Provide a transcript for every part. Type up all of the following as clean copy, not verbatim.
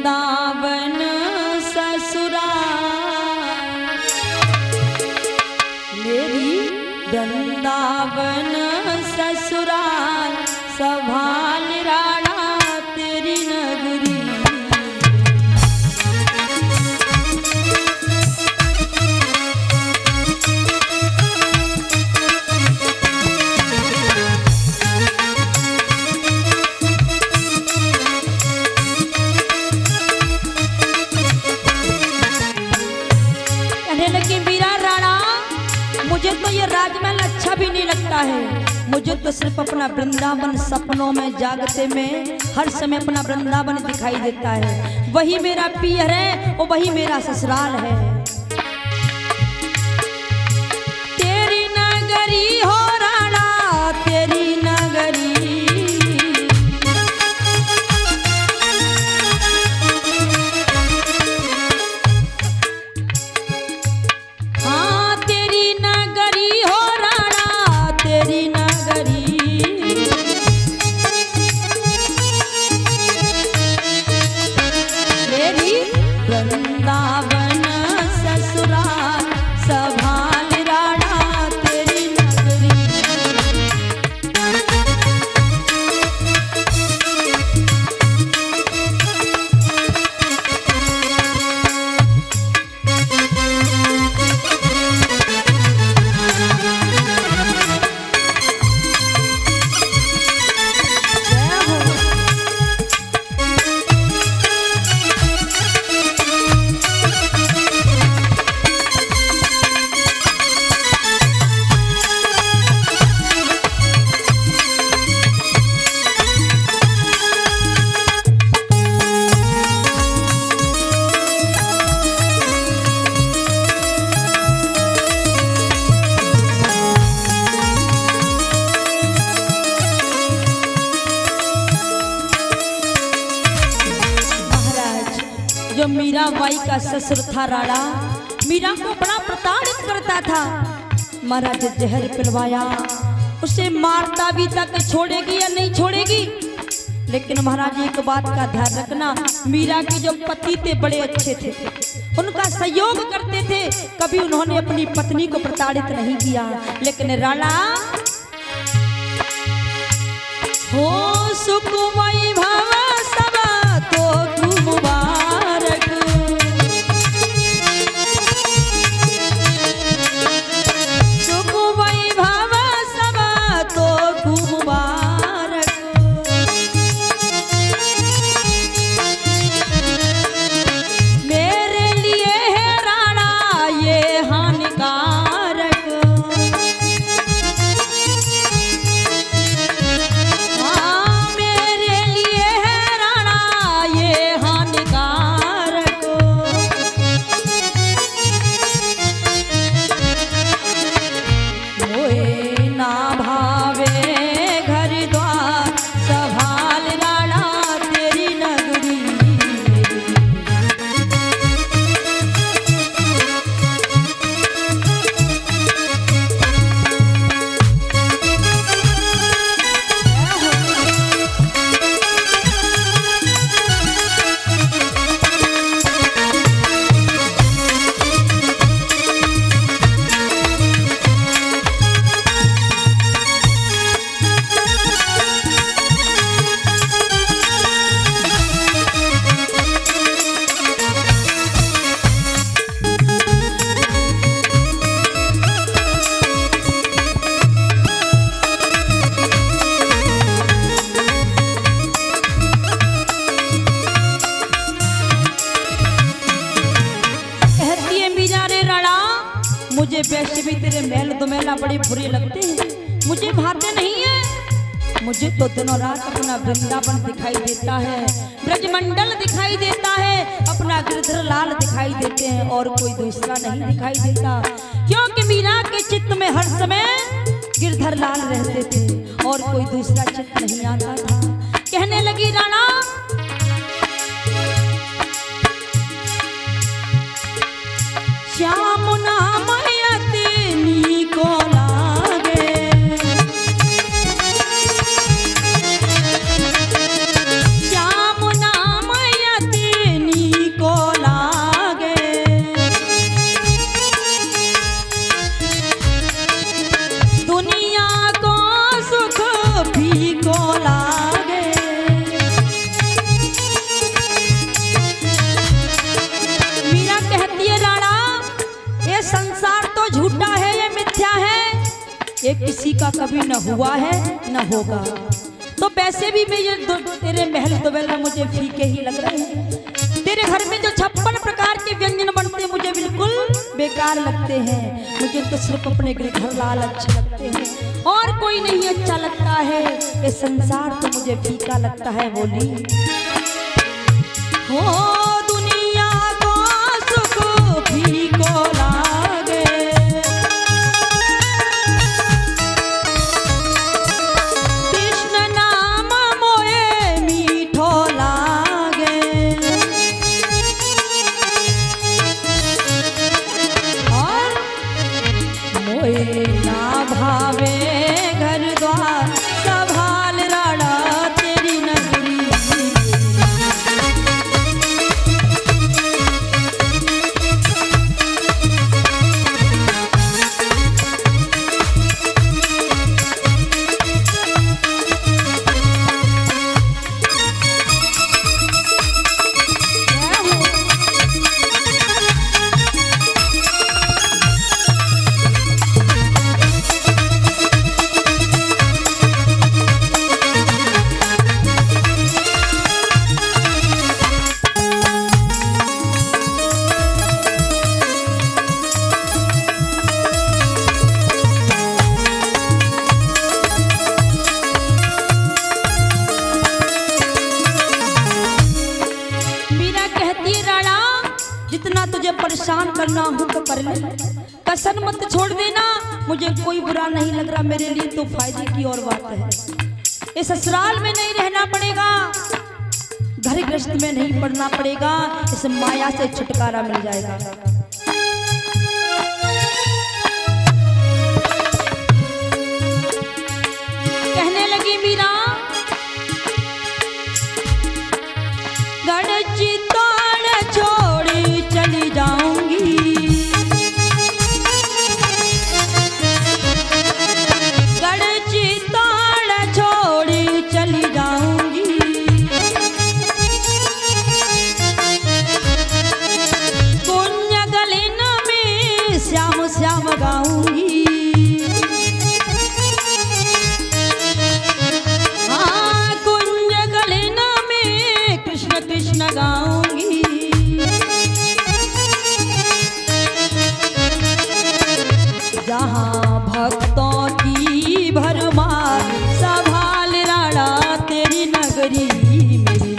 वृंदावन ससुराल मेरी वृंदावन ससुराल संभाल राणा तेरी नगरी। मुझे तो ये राजमहल अच्छा भी नहीं लगता है, मुझे तो सिर्फ अपना वृंदावन सपनों में जागते में हर समय अपना वृंदावन दिखाई देता है। वही मेरा पियर है और वही मेरा ससुराल है। तेरी नगरी हो राणा तेरी नगरी, वृंदावन ससुराल संभाल राणा तेरी नगरी। जो मीराबाई का ससुर था राणा, मीरा को बड़ा प्रताड़ित करता था। महाराज जहर पिलवाया, उसे मारता भी तक छोड़ेगी या नहीं छोड़ेगी। लेकिन महाराज एक बात का ध्यान रखना, मीरा के जो पति थे बड़े अच्छे थे, उनका सहयोग करते थे, कभी उन्होंने अपनी पत्नी को प्रताड़ित नहीं किया। लेकिन राणा हो सुखमयी भव सब तो तू मुबारक, सुखमयी भव सब तो तू मुबारक। मेरे लिए है राणा ये हानिकारक, मुझे वैसे भी तेरे महल दुमैला बड़े बुरे लगते हैं, मुझे भाते नहीं है। मुझे तो दिनों रात अपना वृंदावन दिखाई देता है, ब्रजमंडल दिखाई देता है, अपना गिरधर लाल दिखाई देते हैं, और कोई दूसरा नहीं दिखाई देता। क्योंकि मीरा के चित्त में हर समय गिरधर लाल रहते थे और कोई दूसरा चित्त नहीं आता था। कहने लगी राणा श्याम नाम यति को लागे, श्याम नाम यति ये किसी का कभी न हुआ है न होगा। तो वैसे भी मैं ये तेरे महल दोवेला मुझे फीके ही लग रहे हैं। तेरे घर में जो 56 प्रकार के व्यंजन बनते मुझे बिल्कुल बेकार लगते हैं। मुझे तो सिर्फ अपने घर लाल अच्छे लगते हैं और कोई नहीं अच्छा लगता है। ये संसार तो मुझे फीका लगता है। बोली हो दुनिया को सुख फीको लागे, कृष्ण नाम मोए मीठो लागे, और मोए ना भावे घर द्वार संभाल राड़ा तेरी नगरी। जितना तुझे परेशान करना हो तो कर ले, कसर मत छोड़ देना। मुझे कोई बुरा नहीं लग रहा, मेरे लिए तो फायदे की और बात है। इस ससुराल में नहीं रहना पड़ेगा, घर गृहस्थ में नहीं पड़ना पड़ेगा, इस माया से छुटकारा मिल जाएगा। कहने लगी मीरा गणची छोड़ी चली जाऊंगी, गणची ताड़ छोड़ी चली जाऊंगी, कुंज गलिन में श्याम श्याम गाऊंगी, हाँ कुंज गलिन में कृष्ण कृष्ण गाऊंगी। जहाँ भक्तों की भरमार संभाल राड़ा तेरी नगरी मेरी।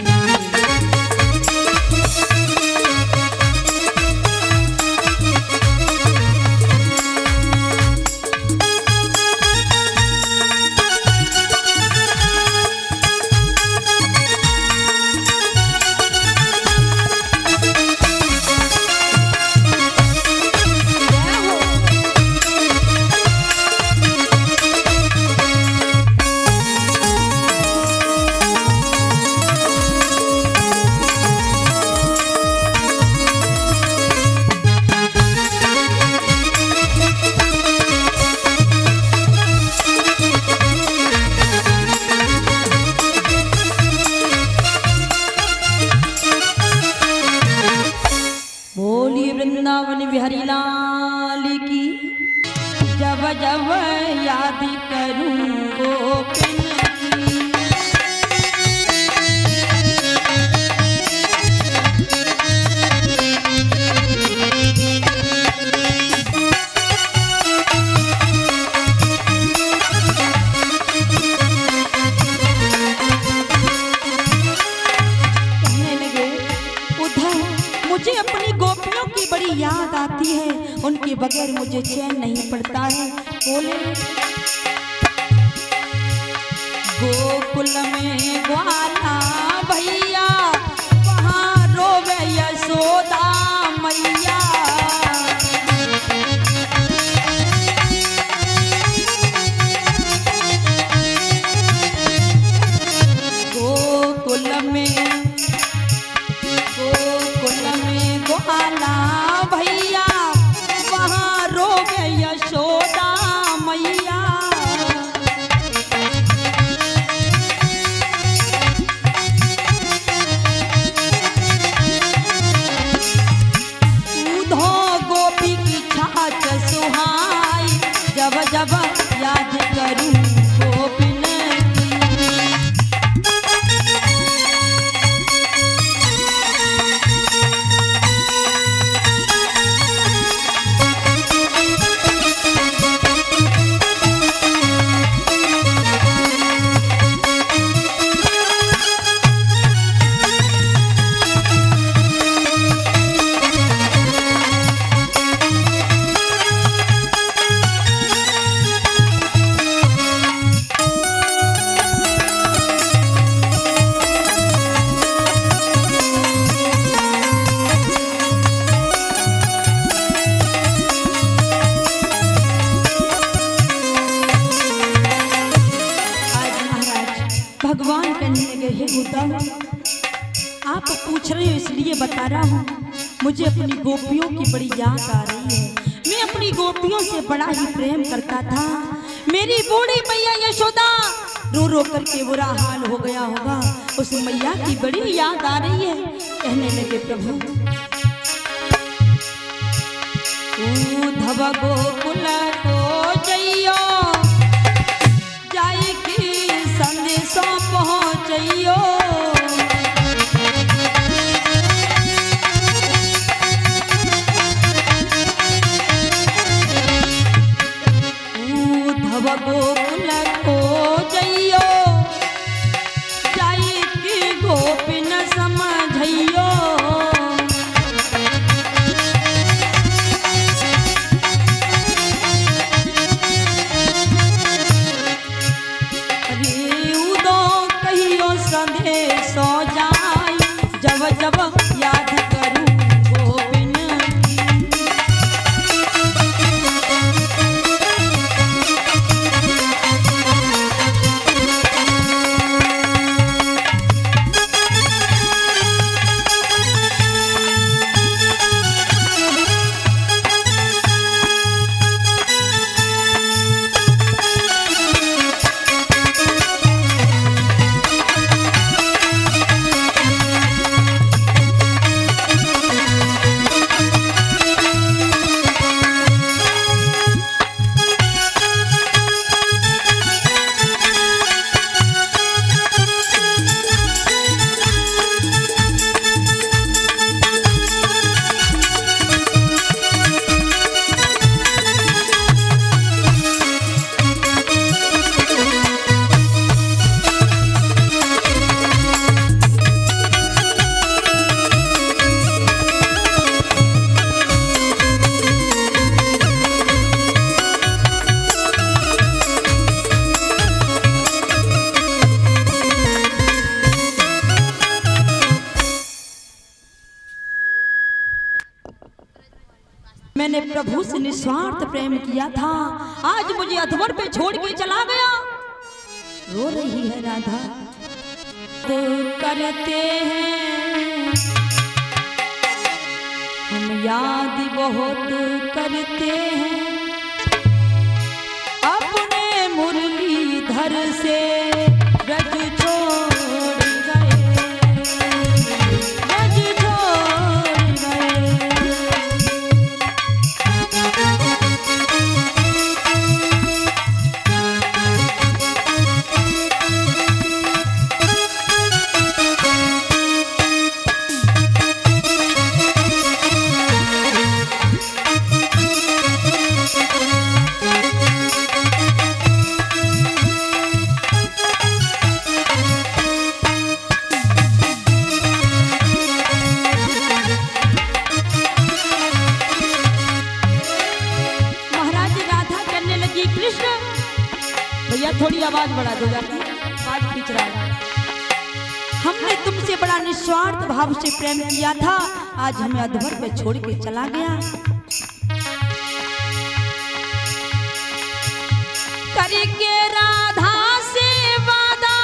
वृंदावन बिहारी लाल की। जब जब याद करूं गोपिन की, कहने लगे उधर मुझे अपनी गोपियों की बड़ी याद आती है, उनके बगैर मुझे चैन नहीं पड़ता है। बोले गोकुल में ग्वाला भैया, वहाँ रोवे यशोदा मैया, गोकुल में ग्वाला भैया, वहाँ रोवे यशोदा मैया। पूछ रही हूँ इसलिए बता रहा हूँ। मुझे अपनी गोपियों की बड़ी याद आ रही है। मैं अपनी गोपियों से बड़ा ही प्रेम करता था। मेरी बूढ़ी मैया यशोदा रो रो करके बुरा हाल हो गया होगा। उस मैया की बड़ी याद आ रही है। कहने लगे प्रभु धवा गोकुल को जइयो, जाई की संदेशों पहुँचइयो। धवा गोकुल को जइयो, जाई की गोपिन समझइयो। संदेशो जाई जब जब याद करूं गोपिन मैंने प्रभु से निस्वार्थ प्रेम किया था। आज मुझे अधवर पे छोड़ के चला गया। रो रही है राधा। तो करते हैं हम याद बहुत करते हैं अपने मुरलीधर से ब्रज छोड़ गए, ब्रज छोड़ गए। थोड़ी आवाज बढ़ा दो जाती, आवाज खींच रहा है। हमने तुमसे बड़ा निस्वार्थ भाव से प्रेम किया था, आज हमें अधवर पे छोड़ के चला गया। करके राधा से वादा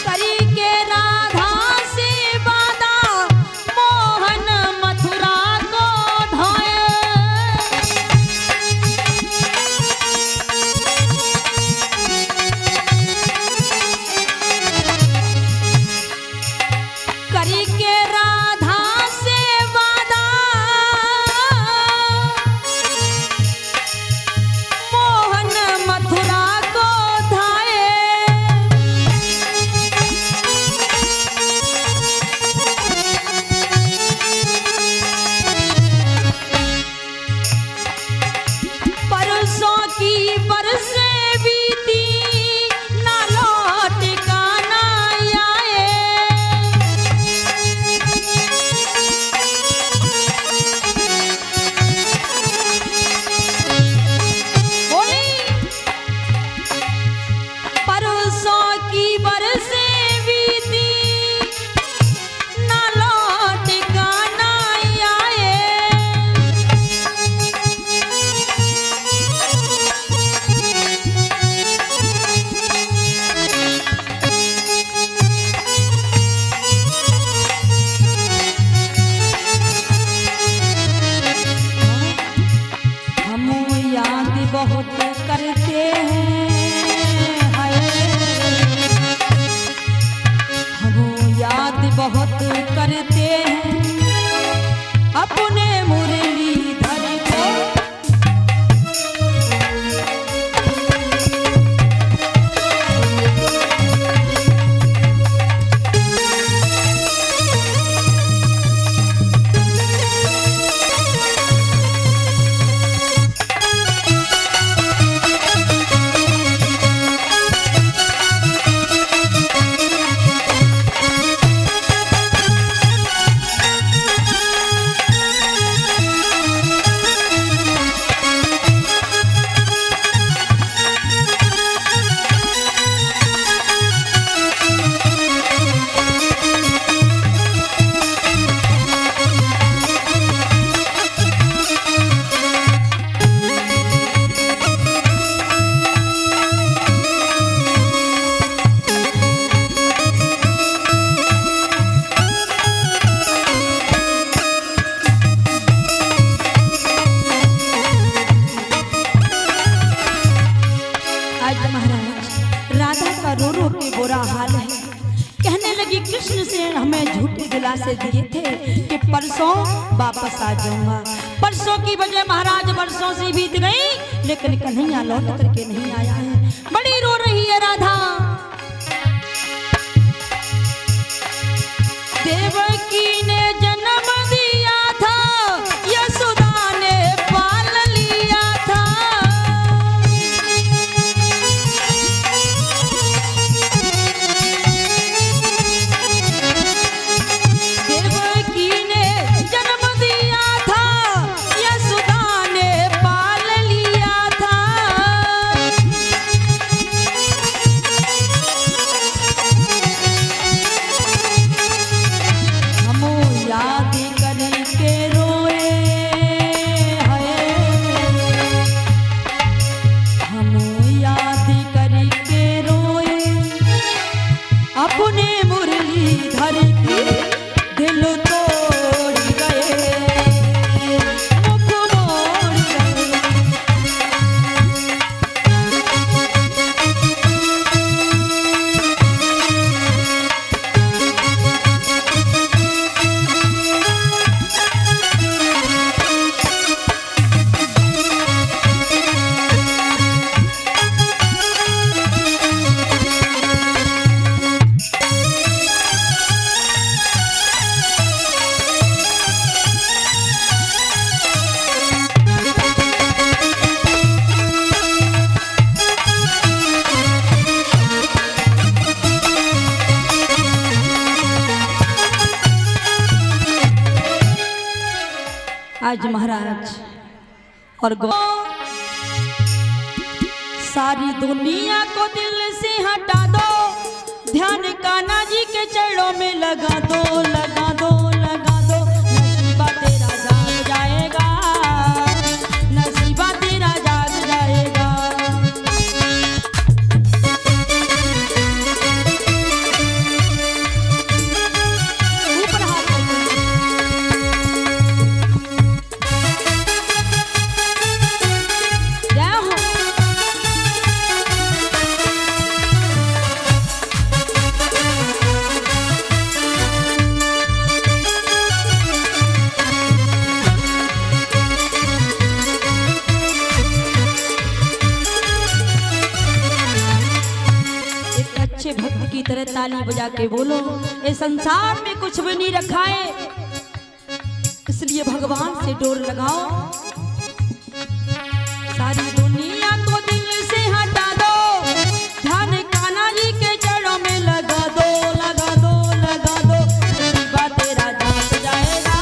करके राधा से वादा मोहन मथुरा करके राधा से वादा कृष्ण से हमें झूठे दिलासे दिए थे कि परसों वापस आ जाऊंगा। परसों की वजह महाराज वर्षों से बीत गई, लेकिन कन्हैया लौट करके नहीं आया है। बड़ी रो रही है राधा। देवकी ने जन्म दिया था, यशोदा ने पाल लिया था। देवकी ने जन्म दिया था, यशोदा ने पाल लिया था। याद करके रोए हैं, हम याद करके रोए अपने मुरलीधर की, दिल तोड़ गए मुख मोड़ गए। आज महाराज और सारी दुनिया को दिल से हटा दो, ध्यान कान्हा जी के चरणों में लगा दो, लगा दो, लगा दो। नसीबा तेरा जाग जाएगा, नसीबा तेरा जाग जाएगा। ऊपर हाथ भक्त की तरह ताली बजा के बोलो, इस संसार में कुछ भी नहीं रखा है, इसलिए भगवान से डोर लगाओ। सारी दुनिया को दिल से हटा दो, ध्यान कान्हा जी के चरणों में लगा दो, लगा दो, लगा दो। नसीबा तेरा जाग जाएगा।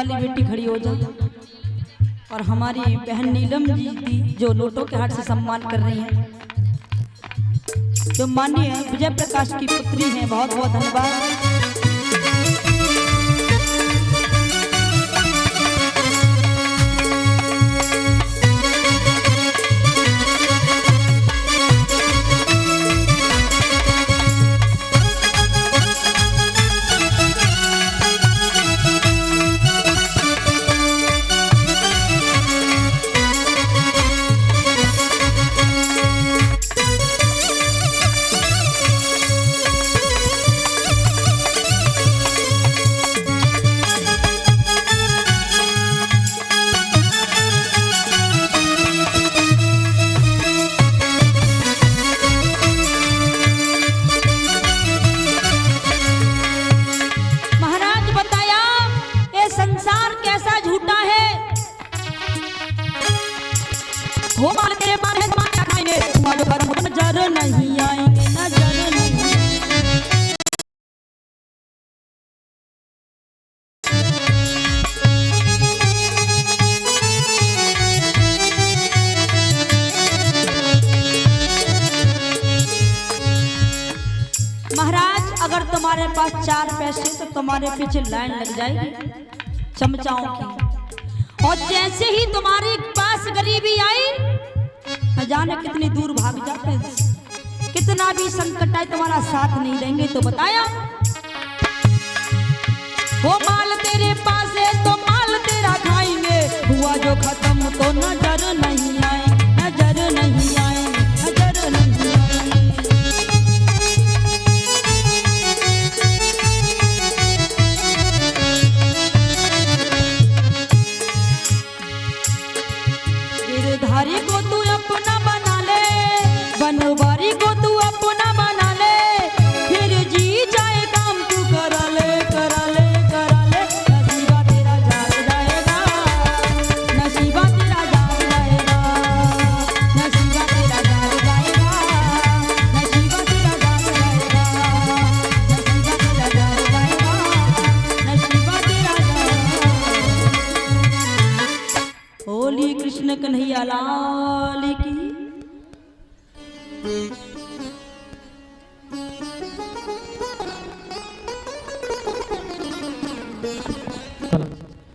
वाली बेटी खड़ी हो जाए और हमारी बहन नीलम जी जो नोटों के हाथ से सम्मान कर रही हैं, जो माननीय विजय प्रकाश की पुत्री हैं, बहुत बहुत धन्यवाद। वो माल तेरे माल है माल क्या खाएंगे, तुम्हारे घर में नजर नहीं आएंगे, नजर नहीं। महाराज अगर तुम्हारे पास 4 पैसे तो तुम्हारे पीछे लाइन लग जाएगी चमचाओं की, और जैसे ही तुम्हारे पास गरीबी आई न जाने कितनी दूर भाग जाते, कितना भी संकट आए तुम्हारा साथ नहीं देंगे। तो बताया वो माल तेरे पास है तो माल तेरा खाएंगे, हुआ जो खत्म तो नजर नहीं आए, नजर नहीं आए, नजर नहीं आए। गिरधारी को तू अपना बना ले, बनवारी को तू अपना बना ले, फिर जी जाए काम तू करा ले, करा ले, करा ले। नसीबा तेरा जाग जाएगा, नसीबा तेरा जाग जाएगा, नसीबा तेरा जाग जाएगा, नसीबा तेरा जाग जाएगा, नसीबा तेरा जाग जाएगा, नसीबा तेरा जाग। होली कृष्ण कन्हैया लाल की।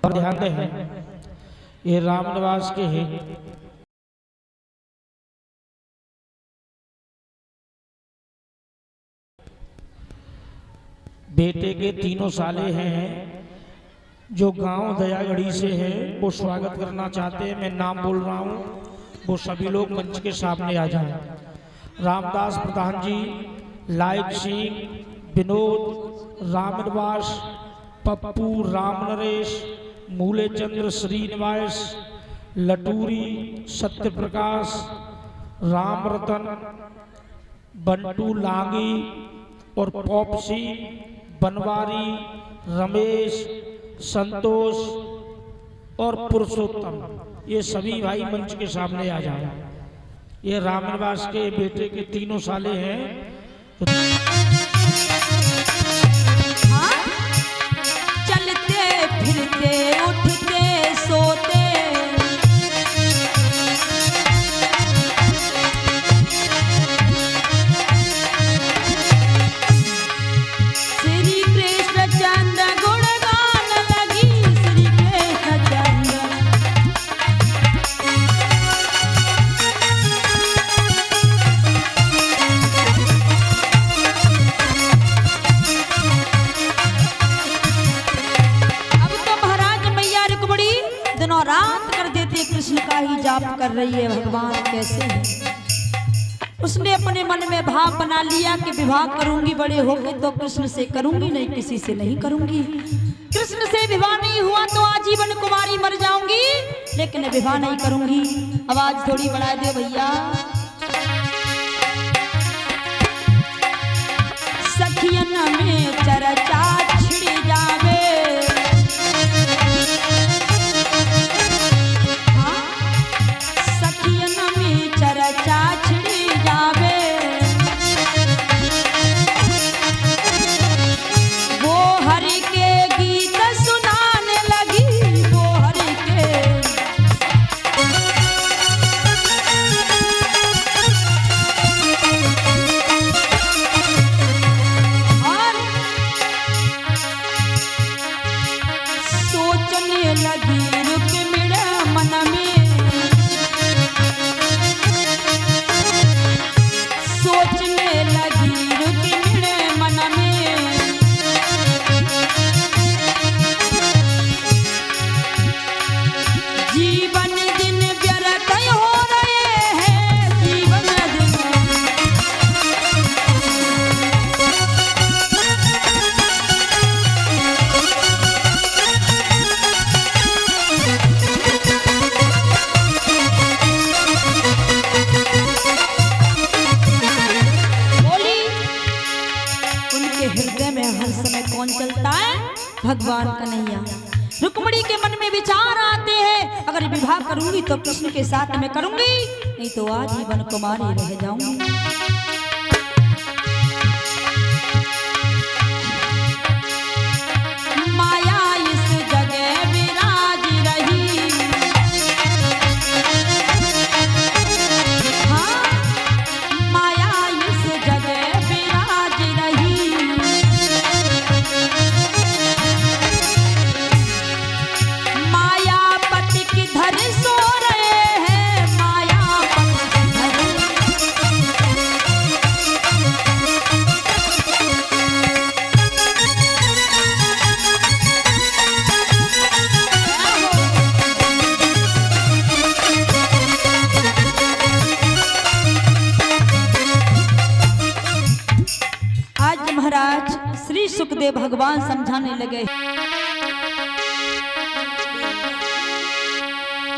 ध्यान दें ये रामनिवास के हैं, बेटे के 3 साले हैं जो गांव दयागढ़ी से है, वो स्वागत करना चाहते हैं। मैं नाम बोल रहा हूं, वो सभी लोग मंच के सामने आ जाएं। रामदास प्रधान जी, लायक सिंह, विनोद, रामनिवास, पप्पू, राम नरेश, मूलेचंद्र, श्रीनिवास, लटूरी, सत्य प्रकाश, राम रतन, बंटू लांगी और पॉपसी, बनवारी, रमेश, संतोष और पुरुषोत्तम, ये सभी भाई मंच के सामने आ जाए। ये रामनिवास के बेटे के 3 साले हैं। हाँ? चलते फिरते उठते सोते श्री कृष्ण चंद्र गुणगान लगी, श्री कृष्ण चंद्र। अब तो महाराज मैया रुक्मिणी दिनों रात कर देते, कृष्ण का ही जाप कर रही है। भगवान कैसे है? उसने अपने मन में भाव बना लिया कि विवाह करूंगी, बड़े होके तो कृष्ण से करूंगी, नहीं किसी से नहीं करूंगी। कृष्ण से विवाह नहीं हुआ तो आजीवन कुमारी मर जाऊंगी, लेकिन विवाह नहीं करूंगी। आवाज थोड़ी बढ़ा दो भैया। सखियन में चर्चा छिड़ जावे, हाँ? सखियन में चर्चा छिड़ जावे, वो हरि के गीत सुनाने लगी, भगवान कन्हैया। रुक्मिणी के मन में विचार आते हैं, अगर विवाह करूंगी तो कृष्ण के साथ में करूंगी, नहीं तो आजीवन कुमारी रह जाऊंगी। माया इस जगह विराज रही, हाँ माया इस जगह विराज रही। मायापति किधर सो रहे हैं, मायापति आज महाराज श्री सुखदेव भगवान समझाने लगे,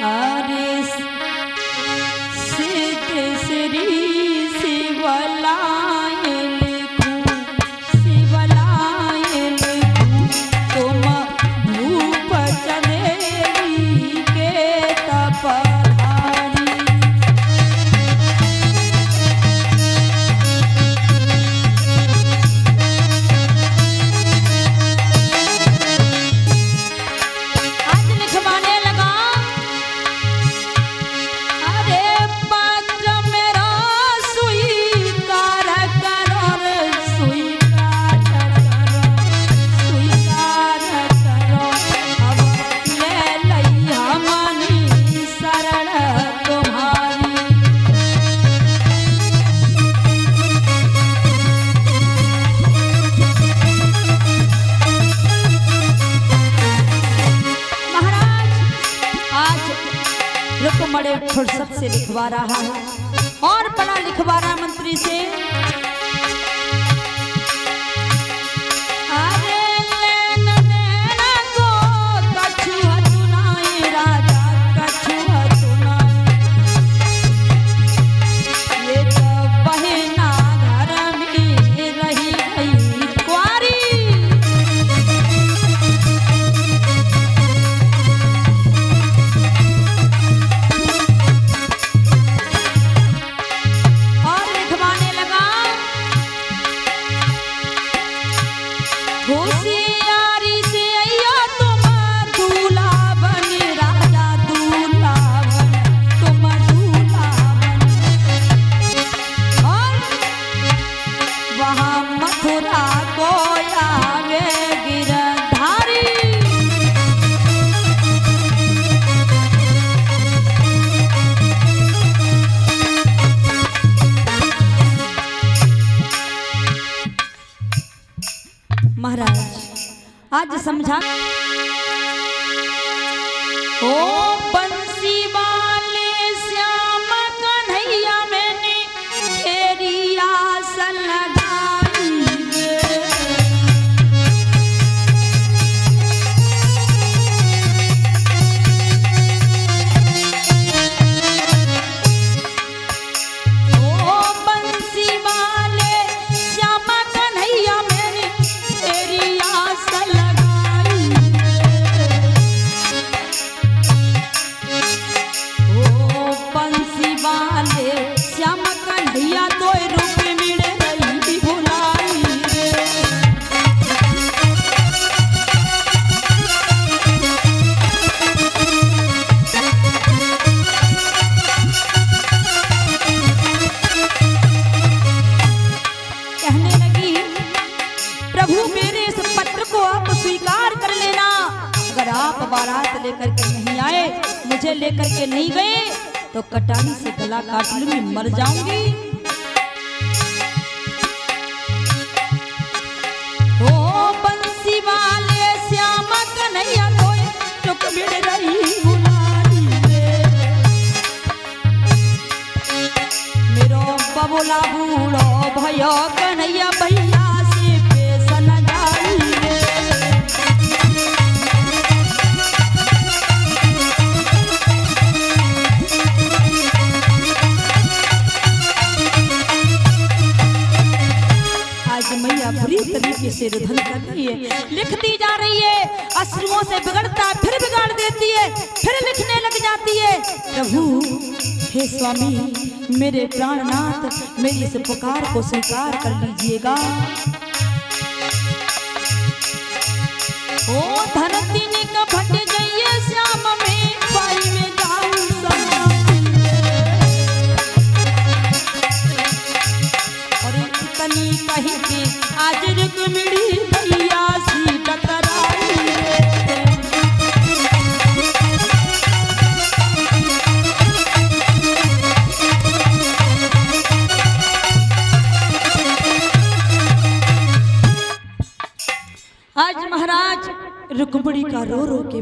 अरे सिद्ध श्री शिवलाय लिखूं, शिवलाय लिखूं, तुम भूप चंदेरी के तपधारी। आज लिखवाने लगा, अरे पत्र मेरा स्वीकार करो रे, स्वीकार करो, स्वीकार करो। अब ले लैया मनी शरण तुम्हारी। महाराज आज रुक्मणी फुर्सत से लिखवा रहा है और बड़ा लिखवा रहा मंत्री से, अरे लेन देन को कछु सुनाई राजा, कछु सुनाई। ये तो बहिना घर में रही गई कुंवारी। और लिखवाने लगा, होशियारी से अइया तुम दूल्हा बन राजा, दूल्हा बन, तुम दूल्हा बन। और वहाँ मथुरा को आवे गिरधारी। महाराज आज समझा, ओ बंसी वाले श्याम कन्हैया मैंने तेरी आस लगाई रे। ओ बंसी वाले श्याम कन्हैया मैंने तेरी आस लगाई रे। ओ बंसी वाले श्याम कन्हैया तो रूप मिले रही भुलाई रे। कहने लगी, प्रभु मेरे इस पत्र को आप स्वीकार कर लेना। अगर आप बारात लेकर के नहीं आए, मुझे लेकर के नहीं गए, तो कटारी से गला काट लूंगी, मर जाऊंगी। ओ बंसी वाले श्याम कन्हैया कोई चुक मिल रही बुलाई रे। मेरो बबुला बूढ़ो भयो कन्हैया भैया से पेश न जाई रे। आज मैया बुरी तरीके के सिर धन कर रही है, लिखती जा रही है, अश्रुओं से बिगड़ता फिर बिगाड़ देती है, फिर लिखने लग जाती है। प्रभु हे स्वामी, मेरे प्राणनाथ, मेरी इस पुकार को स्वीकार कर लीजिएगा। ओ धरती ने कपट जाइए श्याम में, पाई में जाऊं और इतनी कहीं के आज रुक्मिणी भैया सी टकराई रे। आज महाराज रुक्मिणी का रो रो के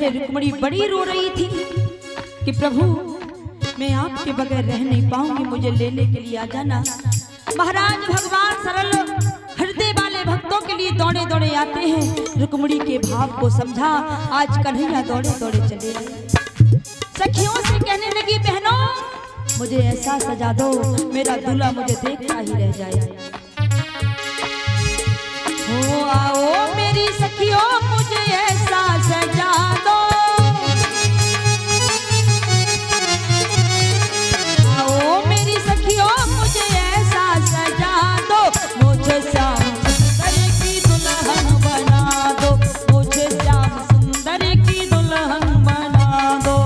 रुक्मिणी बड़ी रो रही थी कि प्रभु मैं आपके बगैर रह नहीं पाऊंगी, मुझे लेने के लिए आ जाना। महाराज भगवान सरल हृदय वाले भक्तों के लिए दौड़े दौड़े आते हैं। रुक्मिणी के भाव को समझा, आज कन्हैया दौड़े दौड़े चले गए। सखियों से कहने लगी, बहनों मुझे ऐसा सजा दो, मेरा दूल्हा मुझे देखता ही रह जाए। हो आओ मेरी सखियों, मुझे ऐसा सजा दो, आओ मेरी सखियों, मुझे ऐसा सजा दो, मुझे श्याम सुंदर की दुल्हन बना दो, मुझे श्याम सुंदर की दुल्हन बना दो।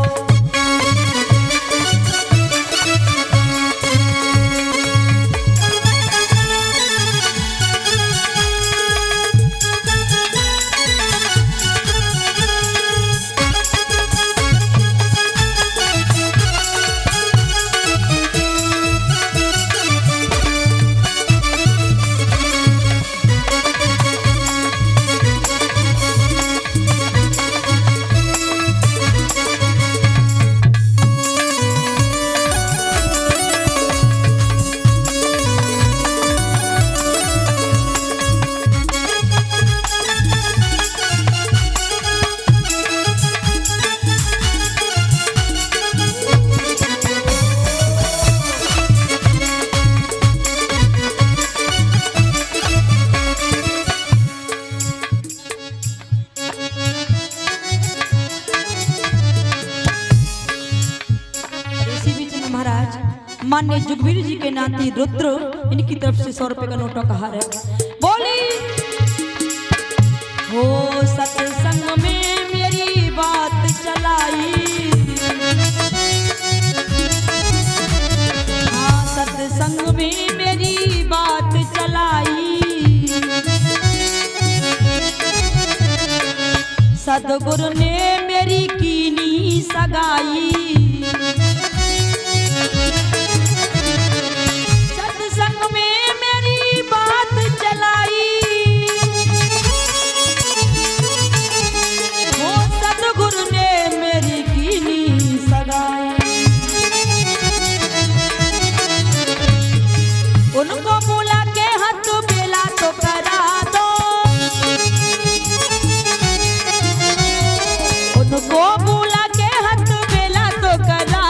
मान्य जुगवीर जी के नाती रुद्र, इनकी तरफ से 100 रुपए का नोटों का हार है। बोली हो सत्संग में मेरी बात चलाई, हाँ सत्संग में मेरी बात चलाई, सदगुरु ने मेरी कीनी सगाई, सत्संग में मेरी बात चलाई, वो सदगुरु ने मेरी कीनी सगाई। उनको बुला के हाथ बेला तो करा दो, उनको बुला के हाथ बेला तो करा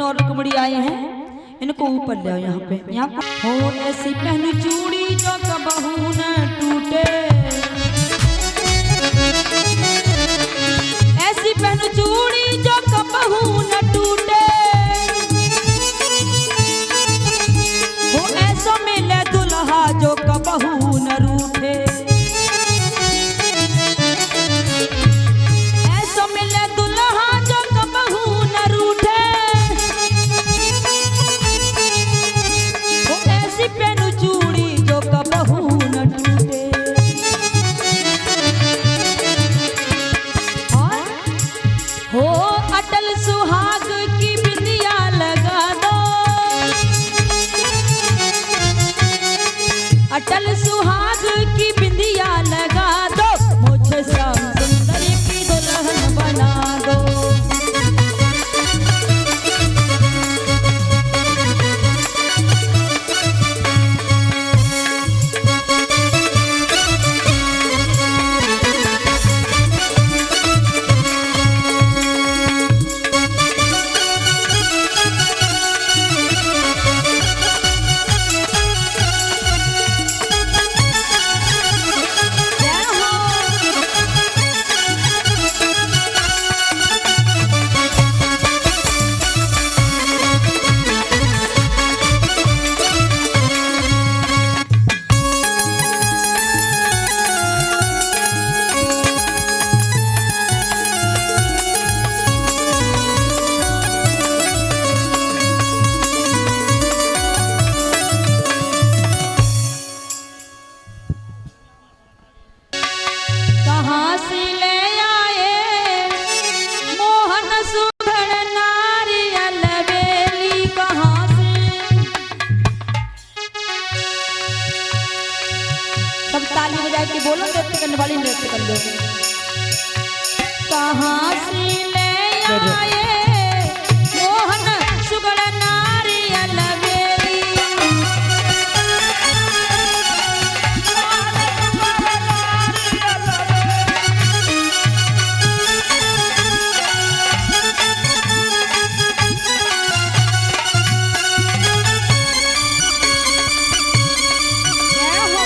और कुमड़ी आए हैं, इनको ऊपर ले आओ यहाँ पे। यहाँ हो ऐसी पहन चूड़ी जो कबहू न टूटे, ऐसी पहन चूड़ी जो कबहू न टूटे, हो ऐसा मिले दुल्हा जो कबहू न रूठे, ऐसा मिले दुल्हा जो कबहू न रूठे, हो ऐसी पहनु चूड़ी जो कबहू न टूटे। और हो अटल सुहाग की बिंदिया लगा दो, अटल सुहाग की बिंदिया लगा दो, मुझे श्याम सुंदर की दुल्हन बना दो। जय हो। कहाँ से ले आए मोहन सुघड़ नारियल बेली, कहाँ से। सब ताली बजा के बोलो, नृत्य करने वाली नृत्य कर लो। कहाँ से ले आए मोहन सुघड़ नारियल बेली, जय हो।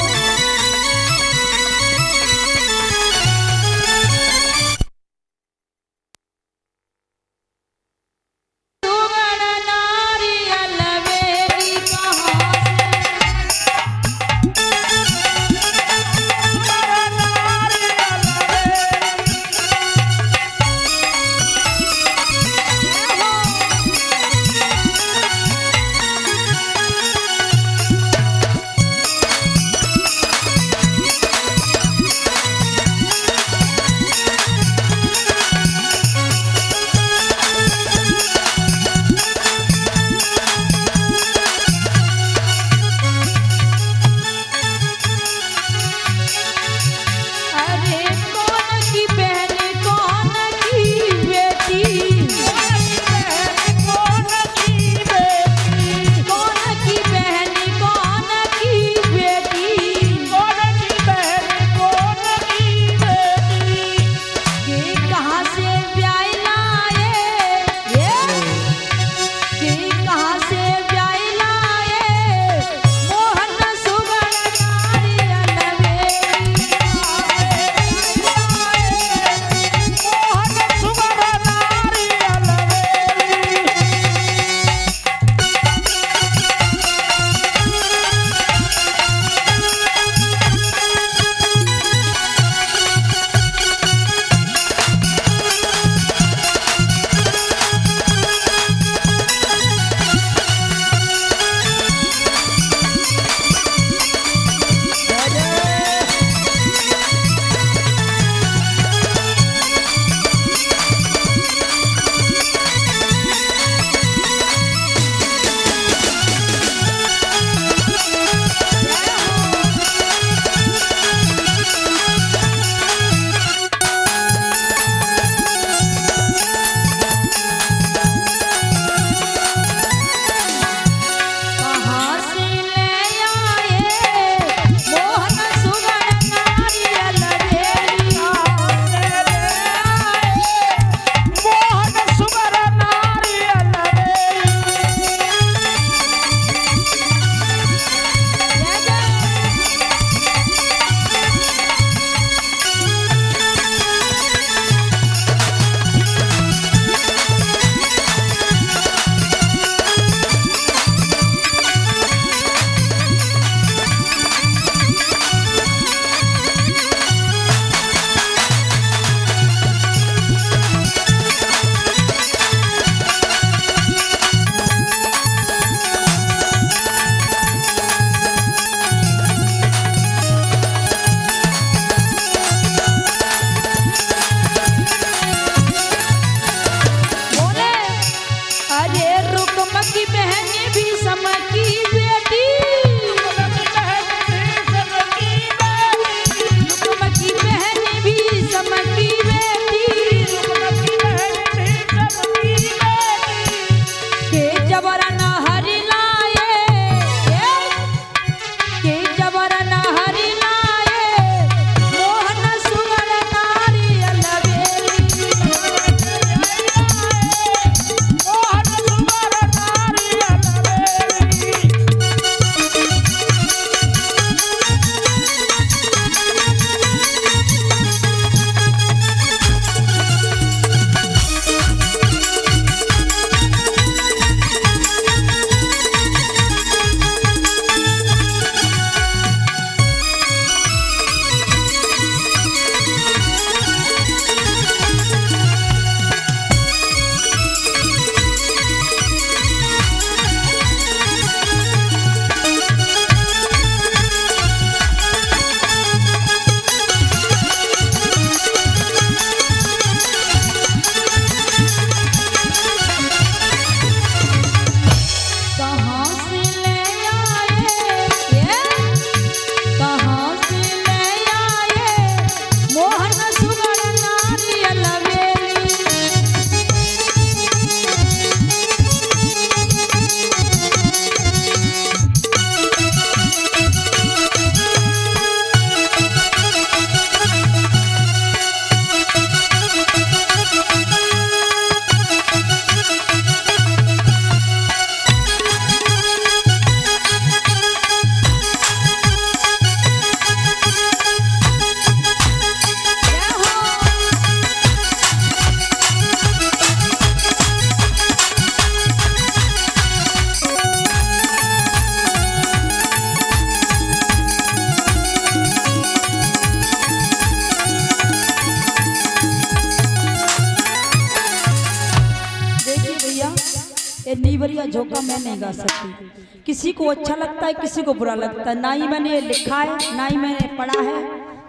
ये नीवरिया झोंका मैं नहीं गा सकती। किसी को अच्छा लगता है, किसी को बुरा लगता है। ना ही मैंने ये लिखा है, ना ही मैंने पढ़ा है,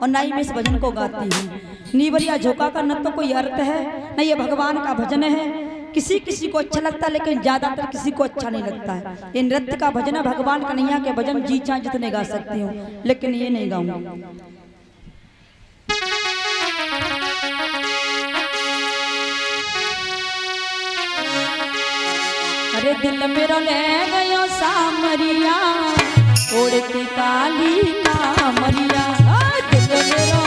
और ना ही मैं इस भजन को गाती हूँ। नीवरिया झोंका का न तो कोई अर्थ है, न ये भगवान का भजन है। किसी किसी को अच्छा लगता है, लेकिन ज्यादातर किसी को अच्छा नहीं लगता है। ये नृत्य का भजन है, भगवान कन्हैया के भजन जी चाहे जितने गा सकती हूँ, लेकिन ये नहीं गाऊंगा। अरे दिल मेरा ले गयो सामरिया, ओढ़ के काली कामरिया। दिल मेरा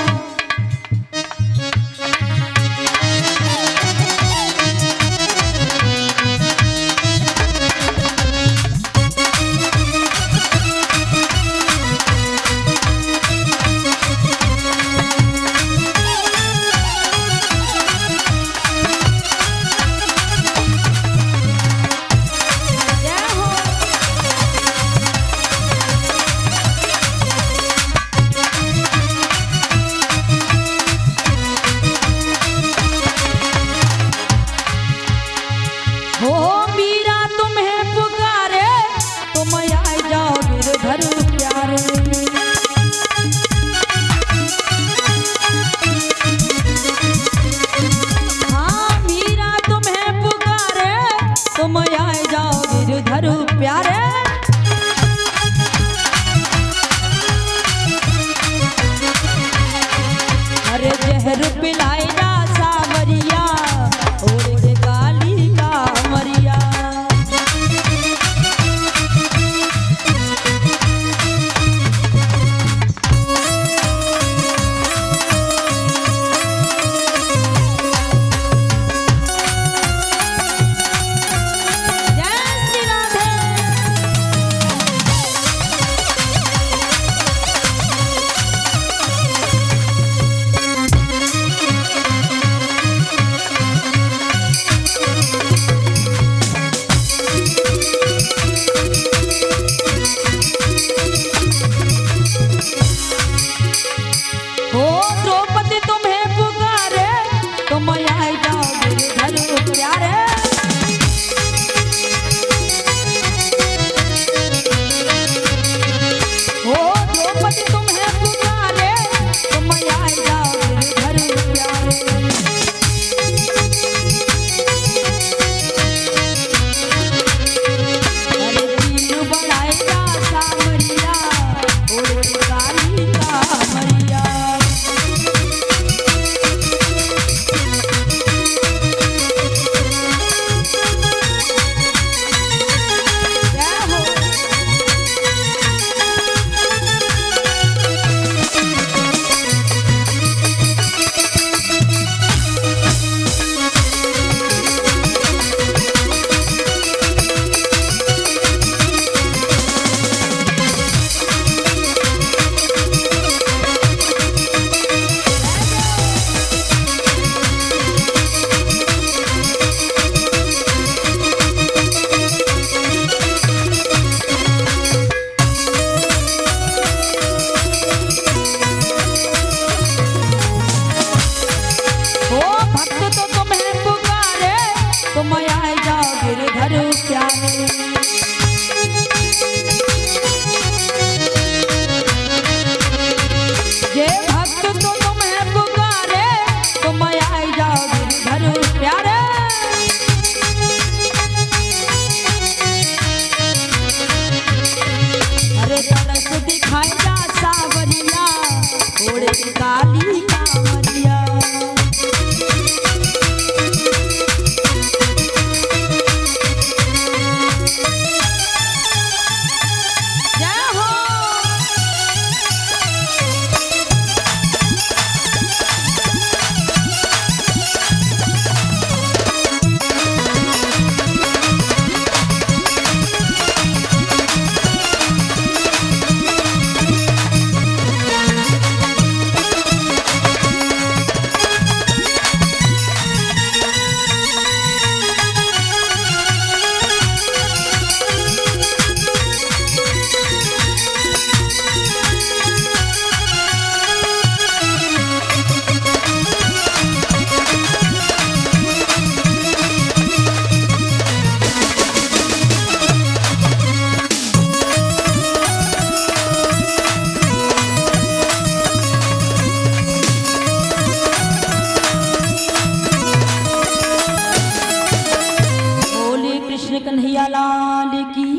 कन्हैया लाल की,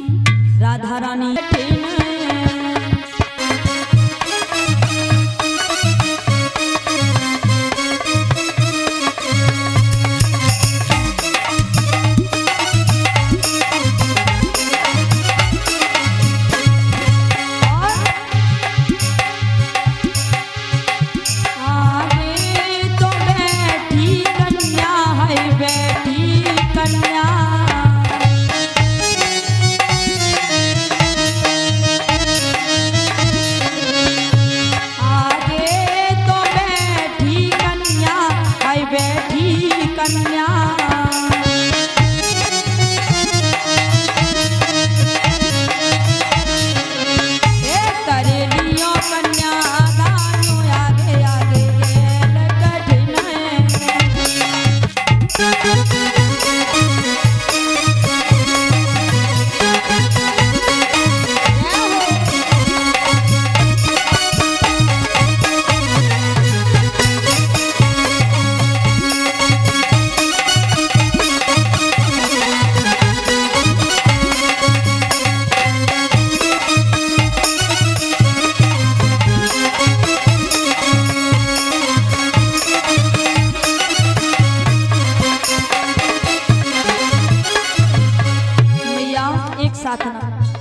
राधा रानी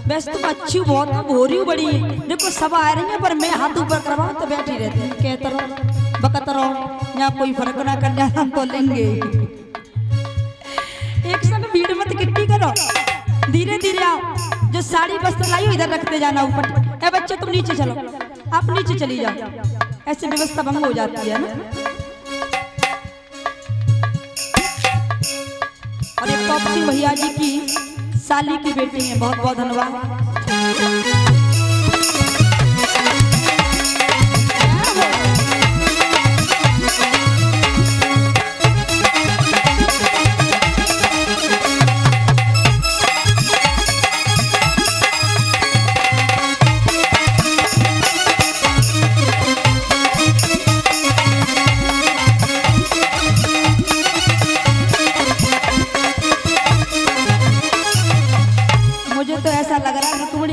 वैसे तुम अच्छी बहुत हो रही बड़ी। देखो सब आ रही है पर मैं हाथ ऊपर करवा तो बैठी रहती हूँ, कहते रहो बकत रहो, यहाँ कोई फर्क ना कर जाए हम तो लेंगे। एक संग भीड़ मत इकट्ठी करो, धीरे धीरे आओ। जो साड़ी वस्त्र लाई हो इधर रखते जाना ऊपर। ए बच्चे तुम नीचे चलो, आप नीचे चली जाओ, ऐसे व्यवस्था भंग हो जाती है ना। और एक पॉप सिंह भैया जी की साली की बेटी है, बहुत बहुत धन्यवाद।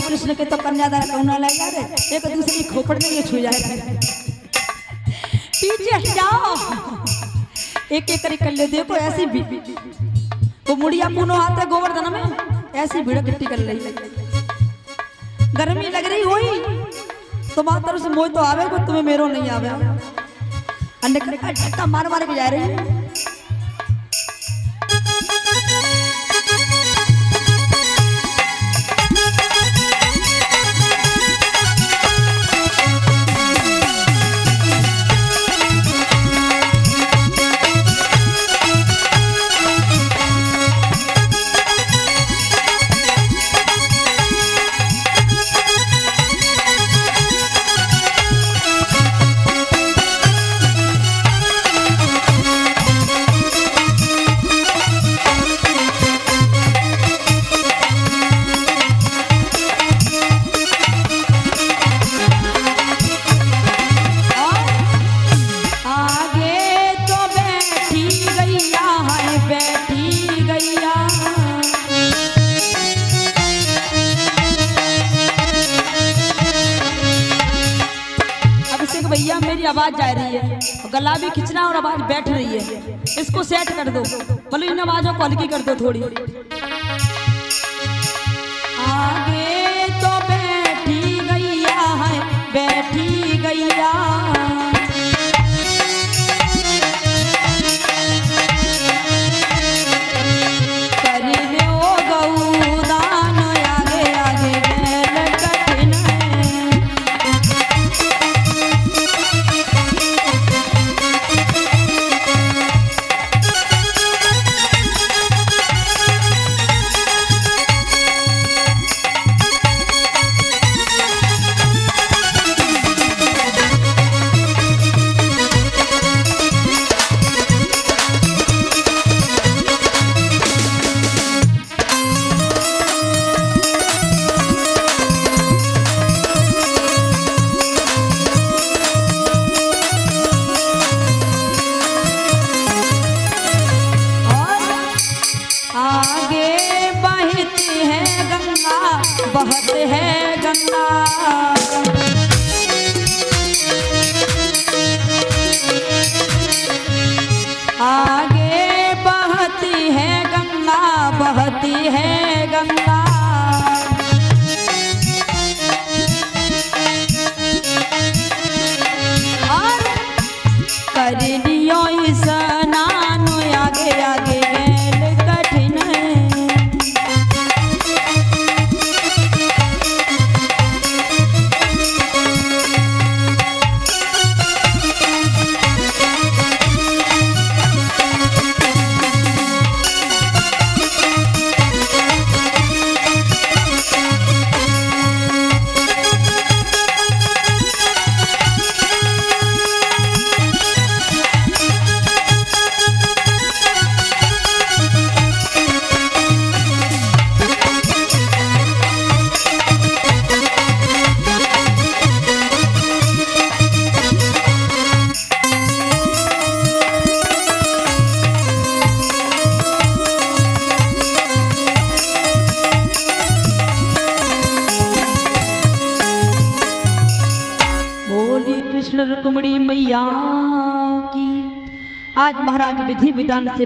कृष्ण के तो कन्यादान कौना ले जा रहे, एक दूसरे की खोपड़ में ये छू जाए। पीछे जाओ, एक एक करके कर ले। देखो ऐसी भी वो मुड़िया पुनो आते गोवर्धन में ऐसी भीड़ इकट्ठी कर रही। गर्मी लग रही हुई तो मातर से मोह तो आवे को तुम्हें मेरो नहीं आवे। अन्य धक्का मार मार के जा रही है। भैया मेरी आवाज जा रही है, गला भी खिंचना और आवाज बैठ रही है, इसको सेट कर दो। बोलो इन आवाजों को हल्की कर दो थोड़ी। आगे तो बैठी गैया है, बैठी गैया बहत है गंगा। आगे बहती है गंगा, बहती है गंगा। और कर लियो स्नान, आगे आगे गैल कठिन है। कृष्ण रुक्मिणी मैया की। आज महाराज विधि विधान से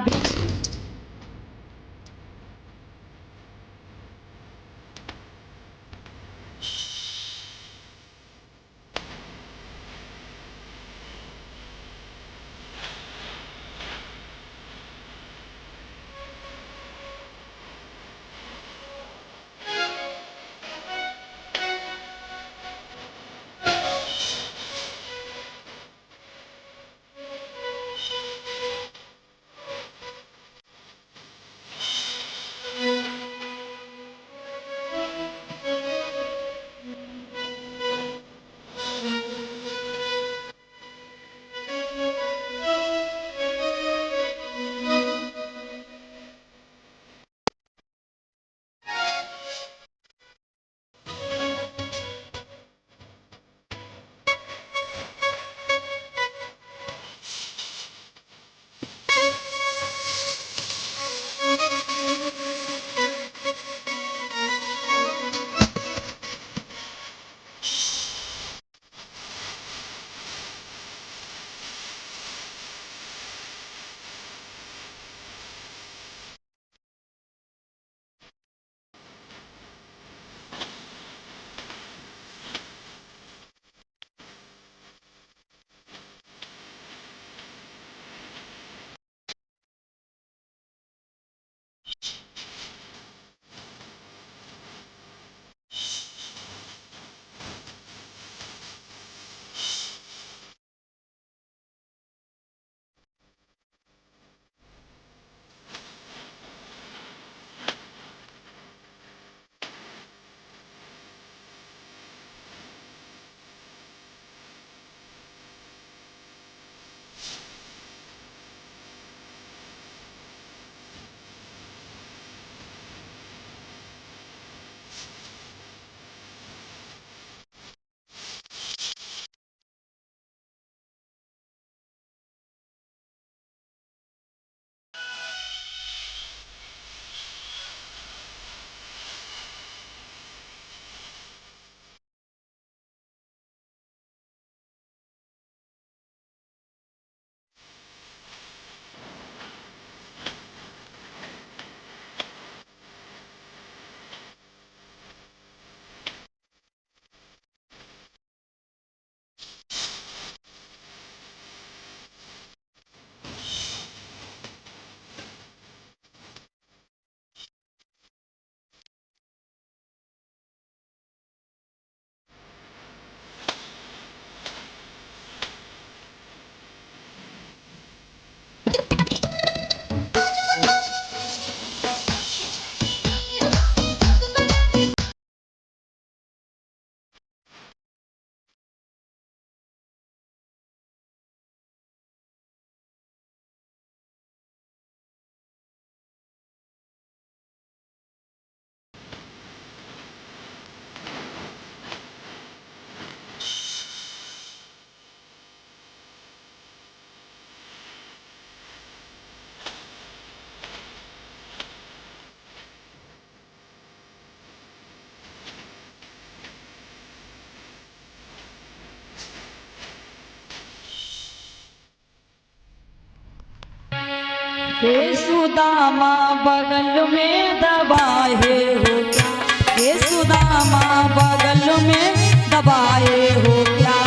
हे सुदामा बगल में दबाए हो क्या, हे सुदामा बगल में दबाए हो क्या,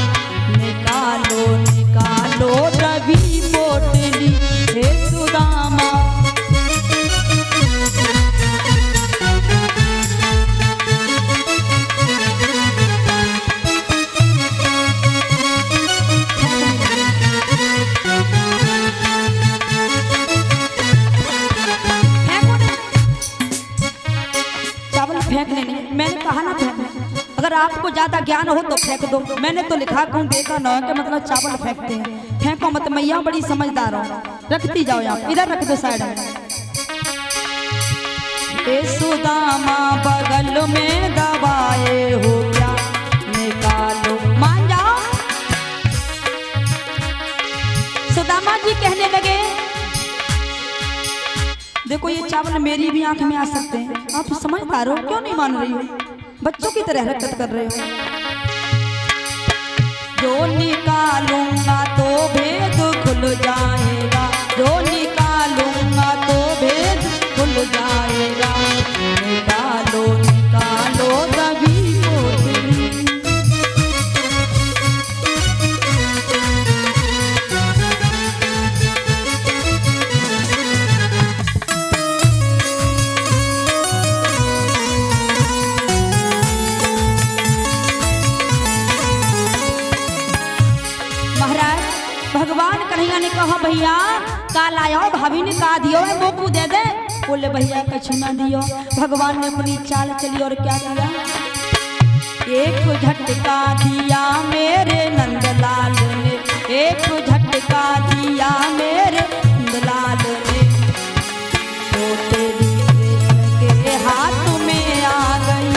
निकालो निकालो रवि पोटली, हे सुदामा। फेंक लेनी, मैंने कहा ना फेंक। अगर आपको ज्यादा ज्ञान हो तो फेंक दो, मैंने तो लिखा कहूँ देखा ना कि मतलब चावल फेंकते हैं। फेंको मत, मैया बड़ी समझदार हो, रखती जाओ आप, इधर रख दो साइड में। हे सुदामा बगल में दबाए हो क्या, निकालो। मान जाओ। सुदामा जी कहने लगे देखो ये चावल मेरी भी आंख में आ सकते हैं, आप समझदार हो, क्यों नहीं मान रही हो, बच्चों की तरह हरकत कर रहे हो। जो निकालूंगा तो भेद खुल जाएगा, जो निकालूंगा तो भेद खुल जाएगा, निकालो निकालो रवि पोटली। भगवान कन्हैया ने कहा भैया का लाया, भाभी ने कहा दियो है मोकू दे दे। बोले भैया कछु ना दियो। भगवान ने अपनी चाल चली और क्या किया, एक झटका दिया मेरे नंदलाल ने, एक झटका दिया मेरे नंदलाल ने, पोटली कृष्ण के हाथ में आ गई।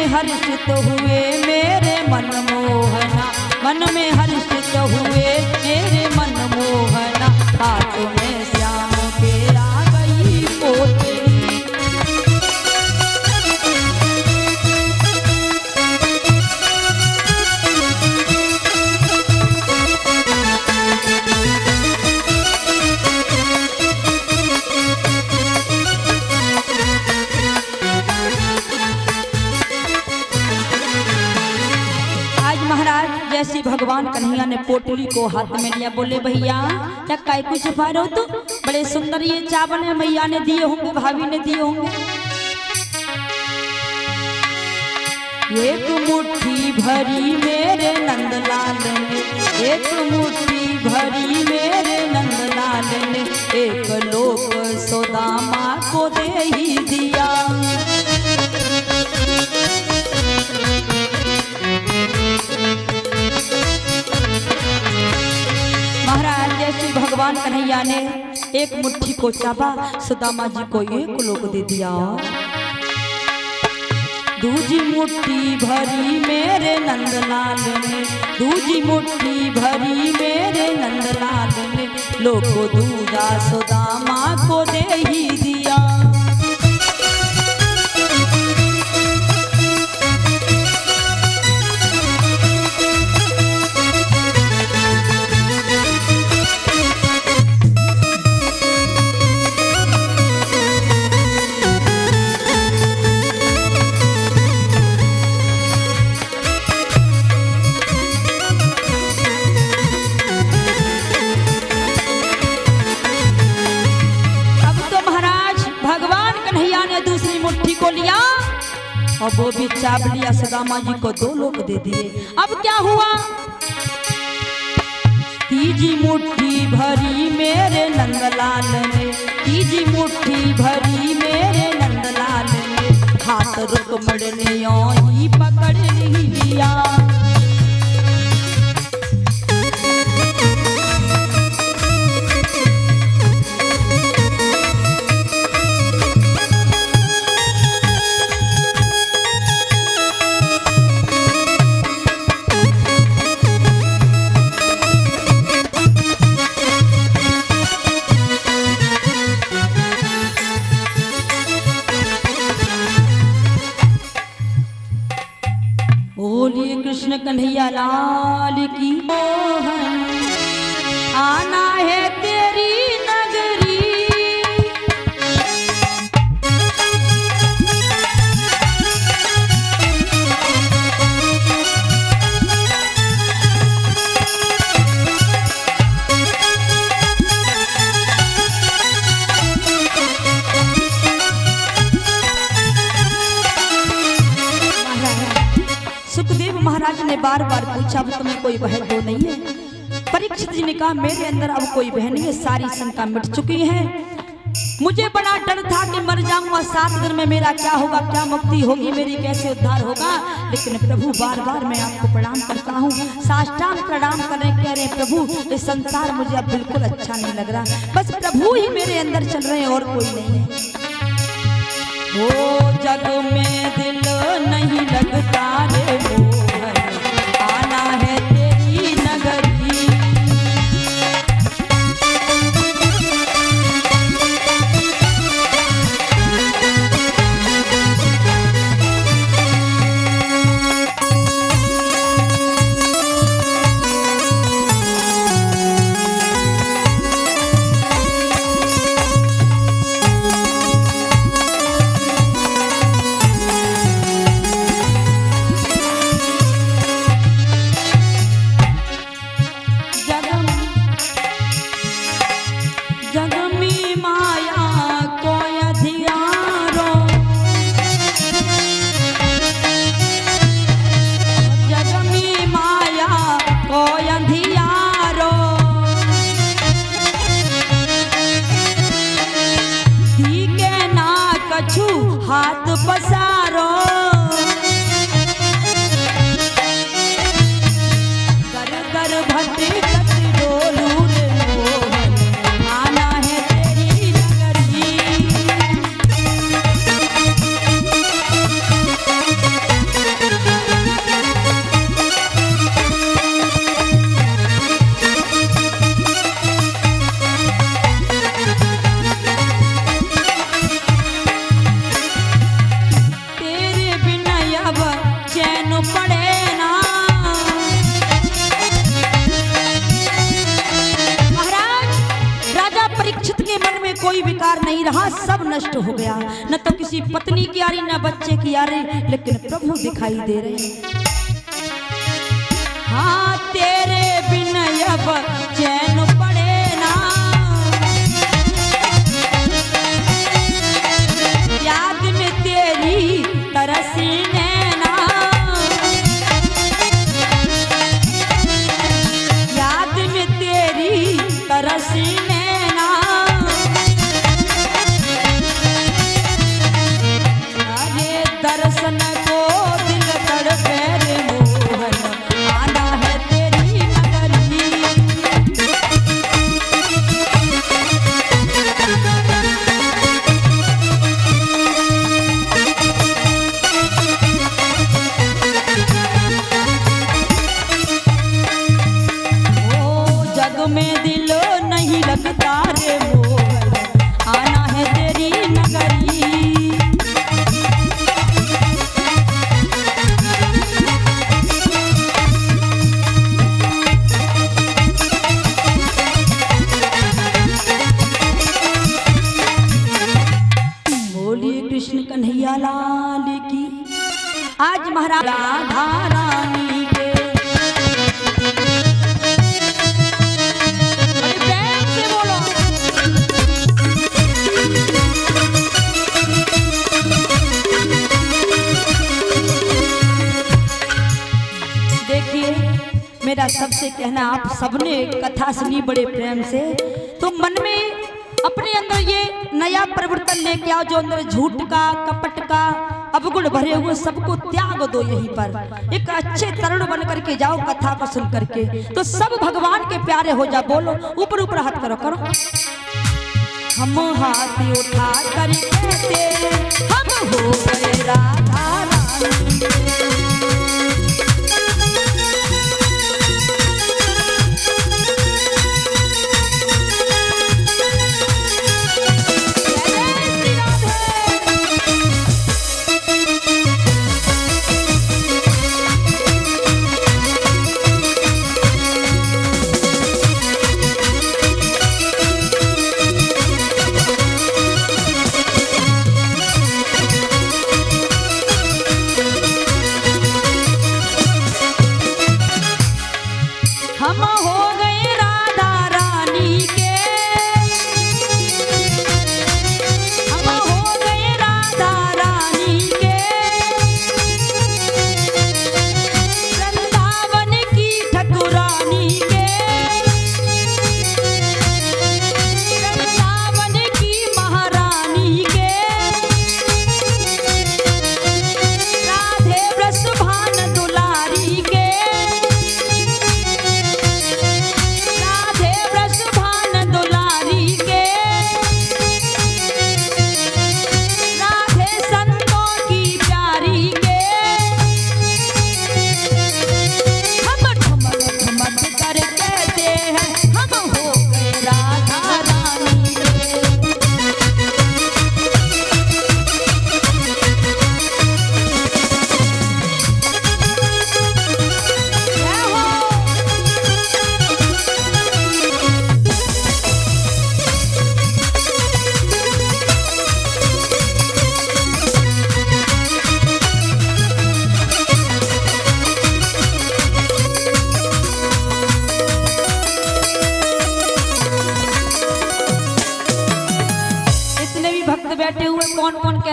हर्षित हुए मेरे मनमोहना, मन में हर्षित हुए मेरे मनमोहना, हाथ में श्याम के आ गई पोटली। जैसी भगवान कन्हैया ने पोटली को हाथ में लिया, बोले भैया क्या काय कुछ छुपा रहे हो तुम, बड़े सुंदर ये चावल है, मैया ने दिए होंगे, भाभी ने दिए होंगे। एक मुट्ठी भरी मेरे नंदलाल ने, एक मुट्ठी भरी मेरे नंदलाल ने, एक लोक सुदामा को दे ही दिया। महाराज जैसे भगवान कन्हैया ने एक मुट्ठी को चापा, सुदामा जी को एक लोक दे दिया। दूजी मुट्ठी भरी मेरे नंदलाल ने, दूजी मुट्ठी भरी मेरे नंदलाल ने, लोक दूजा सुदामा को दे ही दिया। और वो भी चावलिया सुदामा जी को 2 लोग दे दिए। अब क्या हुआ, तीजी मुट्ठी भरी मेरे नंदलाल ने, तीजी मुट्ठी भरी मेरे नंदलाल ने, हाथ रुकमण ने ही पकड़ लिया। बोलिए कृष्ण कन्हैया लाल की। मोहन आना है तेरी नगरी, सुखदेव महाराज ने बार बार पूछा अब तुम्हें कोई बहन तो नहीं है? परीक्षित जी ने कहा मेरे अंदर अब कोई बहन नहीं है, सारी शंका मिट चुकी है। मुझे बड़ा डर था कि मर जाऊंगा, 7 दिन में मेरा क्या होगा, क्या मुक्ति होगी, मेरी कैसे उद्धार होगा। लेकिन प्रभु बार बार मैं आपको प्रणाम करता हूँ, साष्टांग प्रणाम करने कह रहे प्रभु ये संसार मुझे अब बिल्कुल अच्छा नहीं लग रहा, बस प्रभु ही मेरे अंदर चल रहे हैं और कोई नहीं है। ओ जग में दिल नहीं लगता रे मोहन, आना है तेरी नगरी। हाथ पसारो कर कर भटकत डोलू रे मोहन, आना है तेरी नगरी। कोई विकार नहीं रहा, सब नष्ट हो गया, न तो किसी पत्नी की आ रही न बच्चे की आ रही, लेकिन प्रभु दिखाई दे रहे। हाँ तेरे बिन अब चैन पड़े ना, याद में तेरी तरसी नैना, याद में तेरी तरसी नैना, दर्शन को दिल तड़पे रे मोहन, आना है तेरी नगरी। ओ जग में दिल नहीं लगता रे मोहन, आना है तेरी नगरी। कृष्ण कन्हैया लाल की। आज महाराज राधा रानी के बड़े प्रेम से बोलो। देखिए मेरा सबसे कहना, आप सबने कथा सुनी बड़े प्रेम से, तो मन में अपने अंदर ये नया परिवर्तन लेके आओ, जो अंदर झूठ का, कपट का, अवगुण भरे हुए सबको त्याग दो। यहीं पर एक अच्छे तरुण बन करके जाओ, कथा को सुन करके तो सब भगवान के प्यारे हो जा। बोलो ऊपर ऊपर हाथ करो करो। हम हाथ उठा कर कहते हम हो गए राधा रानी।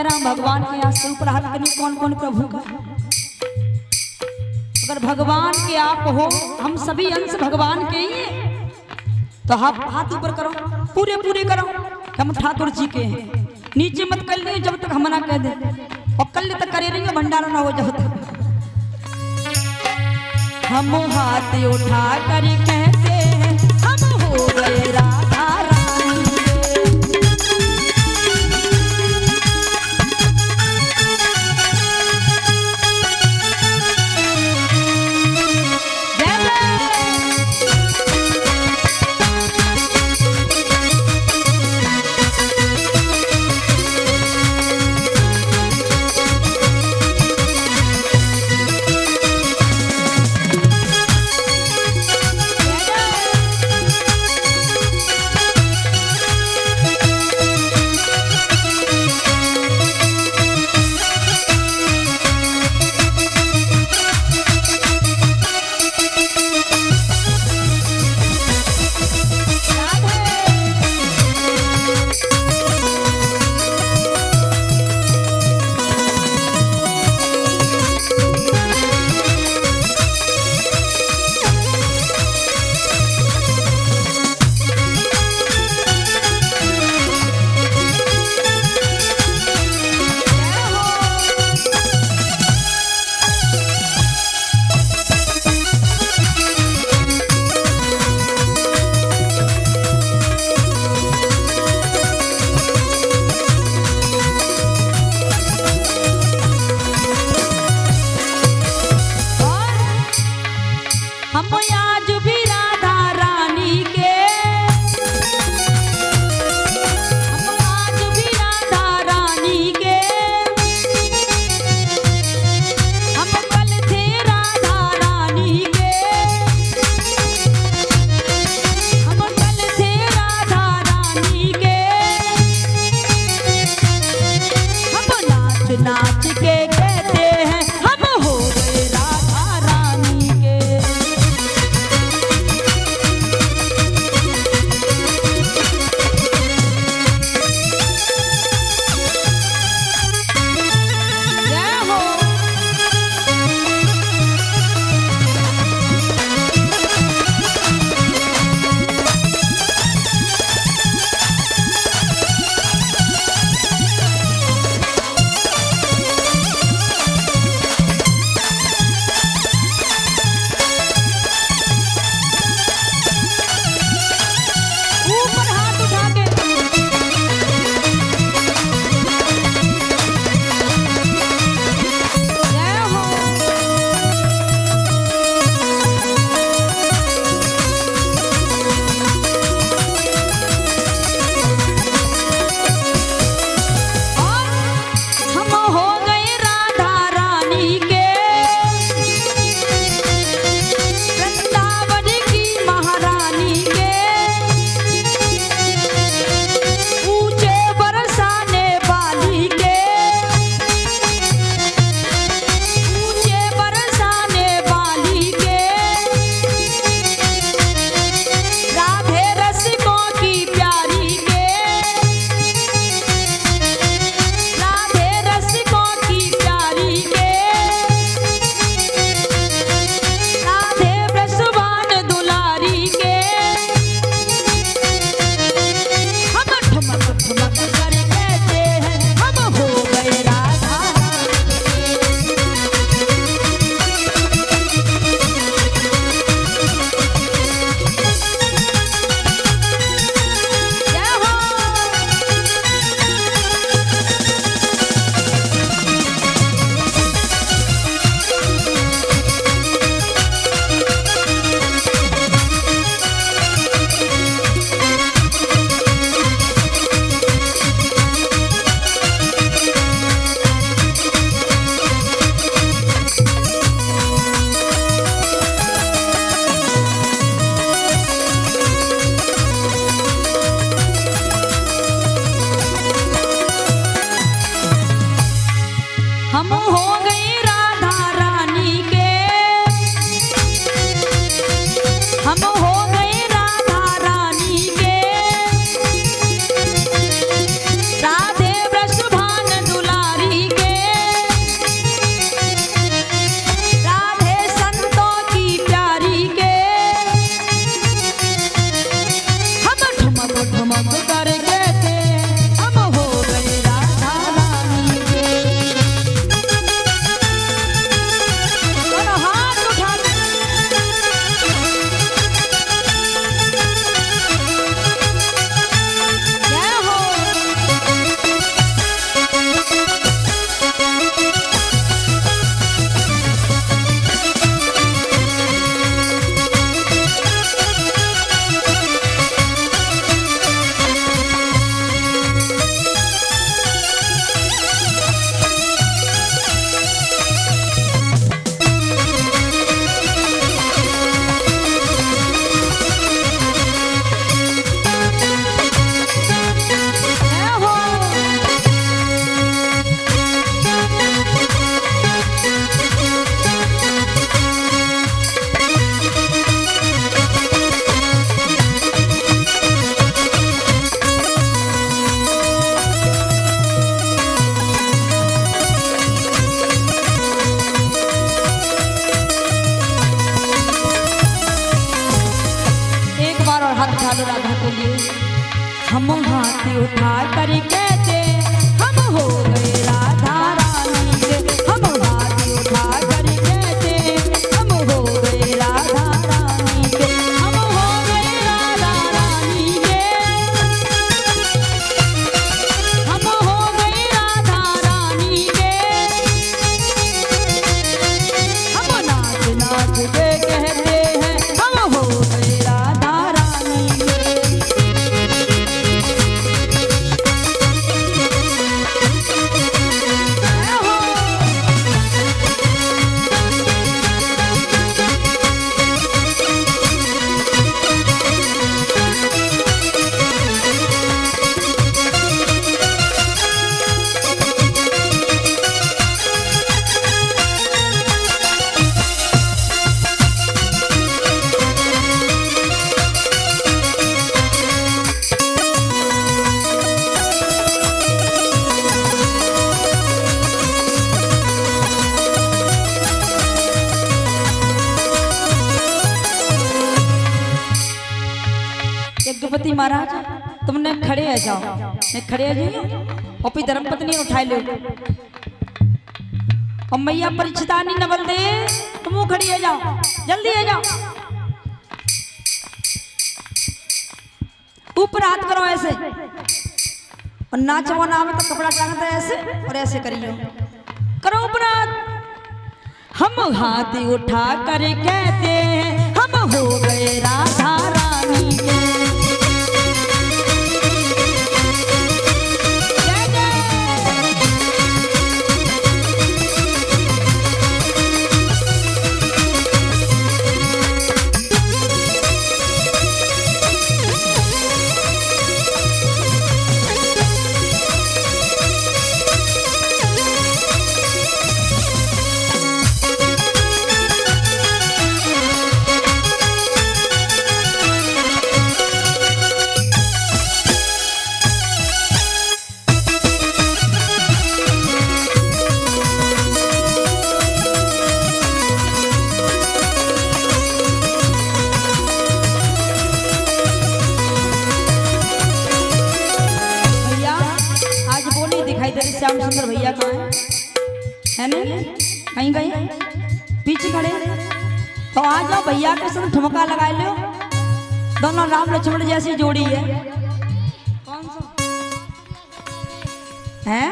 कह रहा हूं भगवान के हाथ से ऊपर हाथ करनी कौन कौन प्रभु का। अगर भगवान के आप हो, हम सभी अंश भगवान के ही हैं, तो हाथ ऊपर करो, पूरे पूरे करो। हम ठाकुर जी के हैं, नीचे मत कर लिए जब तक हम ना कह दे, और कल तक करे रहेंगे भंडारा ना हो जब तक। हम हाथ उठा कर कहते हैं हम हो गए राधा रानी नाच के कहते हैं हम हो गए राधा रानी के। जय हो। ऊपर हाथ उठा के जय हो। और हम हो गए राधा रानी के, वृंदावन की महारानी के, ऊंचे बरसाने वाली के, ऊंचे बरसाने वाली के, राधे रसिकों की प्यारी के, राधे रसिकों की प्यारी के, राधे ब्रजवान दुलारी के। हम ठुमक ठुमक कर कहते हैं हम हो गए राधा रानी के। जय हो। हम हो गए राधा रानी के, हम हो गए राधा रानी के, राधे ब्रजभान दुलारी बोलिए। हम हाथ उठा कर कहते हम हो गए राधा रानी के, हम हाथ उठा कर कहते हम हो गए राधा रानी के, हम हो गए राधा रानी के, हम हो गए राधा रानी के, हम नाच नाच के कहते हैं हम हो गए राधा रानी के। यज्ञपति महाराज तुमने खड़े आ जाओ, मैं खड़े आ जाइयो और फिर धर्मपत्नी उठाए ले और मैया परिचितानी नवल दे तुम खड़ी आ जाओ, जल्दी आ जाओ। ऊपर हाथ करो ऐसे और नाचो ना में तो कपड़ा टांगते ऐसे और ऐसे करियो, करो ऊपर हाथ। हम हाथ उठा कर कहते हैं हम हो गए राधा रानी के। श्याम सुंदर भैया कहाँ है नहीं कहीं गए पीछे खड़े, तो आ जाओ भैया के संग ठुमका लगा लो। दोनों राम लक्ष्मण जैसी जोड़ी है। कौन सा है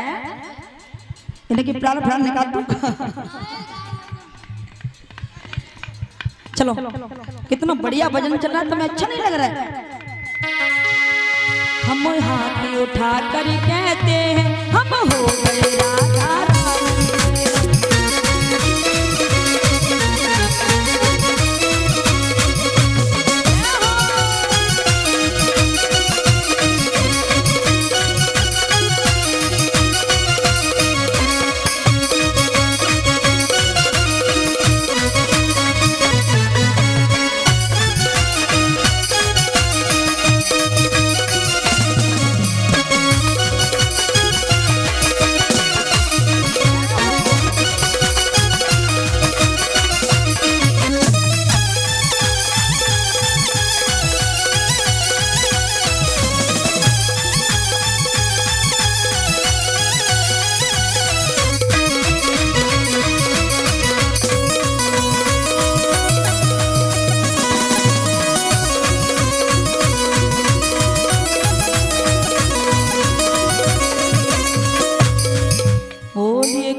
इनकी प्राण प्राण निकाल दो। चलो कितना बढ़िया भजन चल रहा है, तुम्हें अच्छा नहीं लग रहा है? हम हाथ उठा कर कहते हैं हम हो गए राधा रानी के।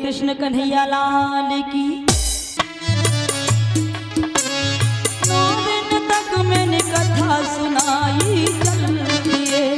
कृष्ण कन्हैया लाल की। 9 दिन तक मैंने कथा सुनाई चलती है।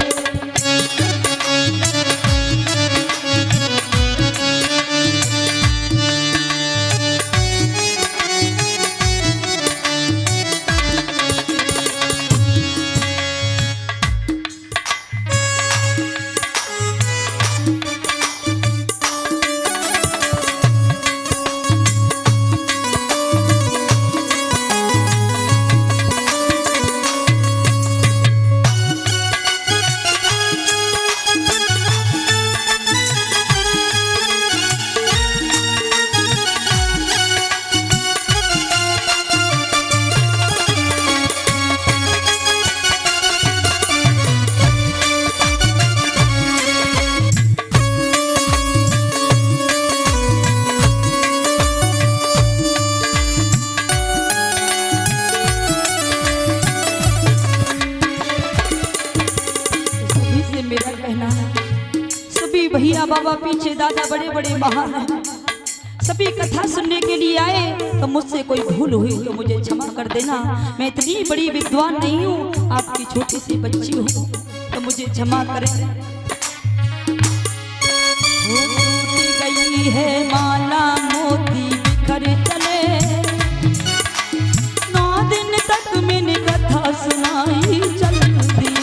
बाबा पीछे, दादा बड़े बड़े महान हैं, सभी कथा सुनने के लिए आए। तो मुझसे कोई भूल हुई तो मुझे क्षमा कर देना। मैं इतनी बड़ी विद्वान नहीं हूँ, आपकी छोटी सी बच्ची हूँ, तो मुझे क्षमा करें। टूट गई है माला मोती बिखर चले, 9 दिन तक मैंने कथा सुनाई चल दिए।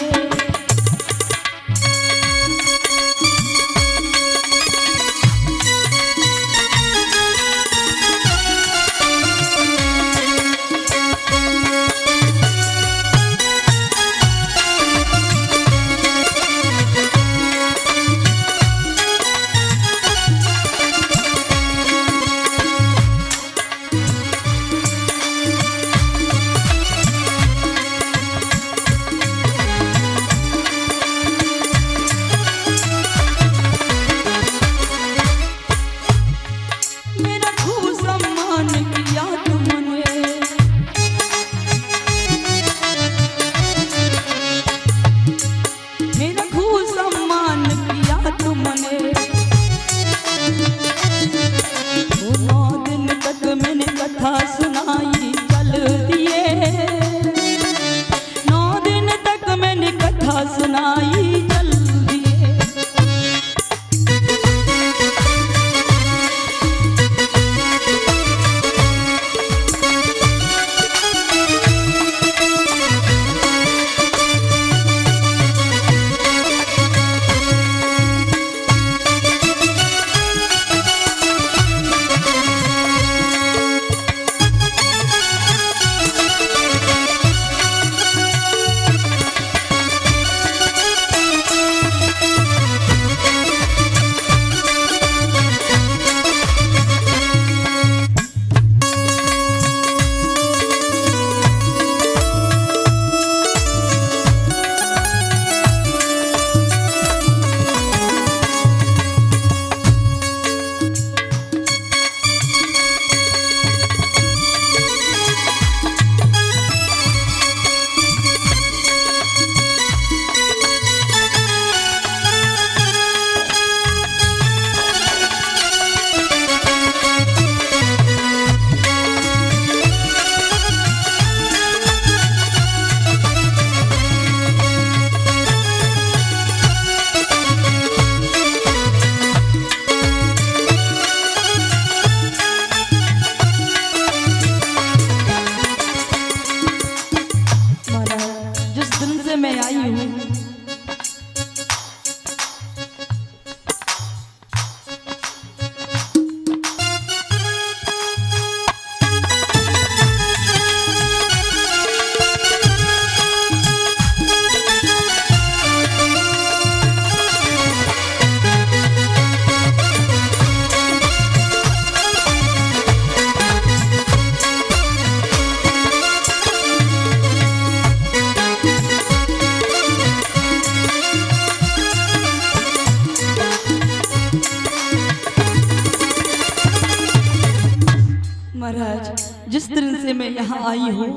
जिस दिन से मैं यहाँ आई हूँ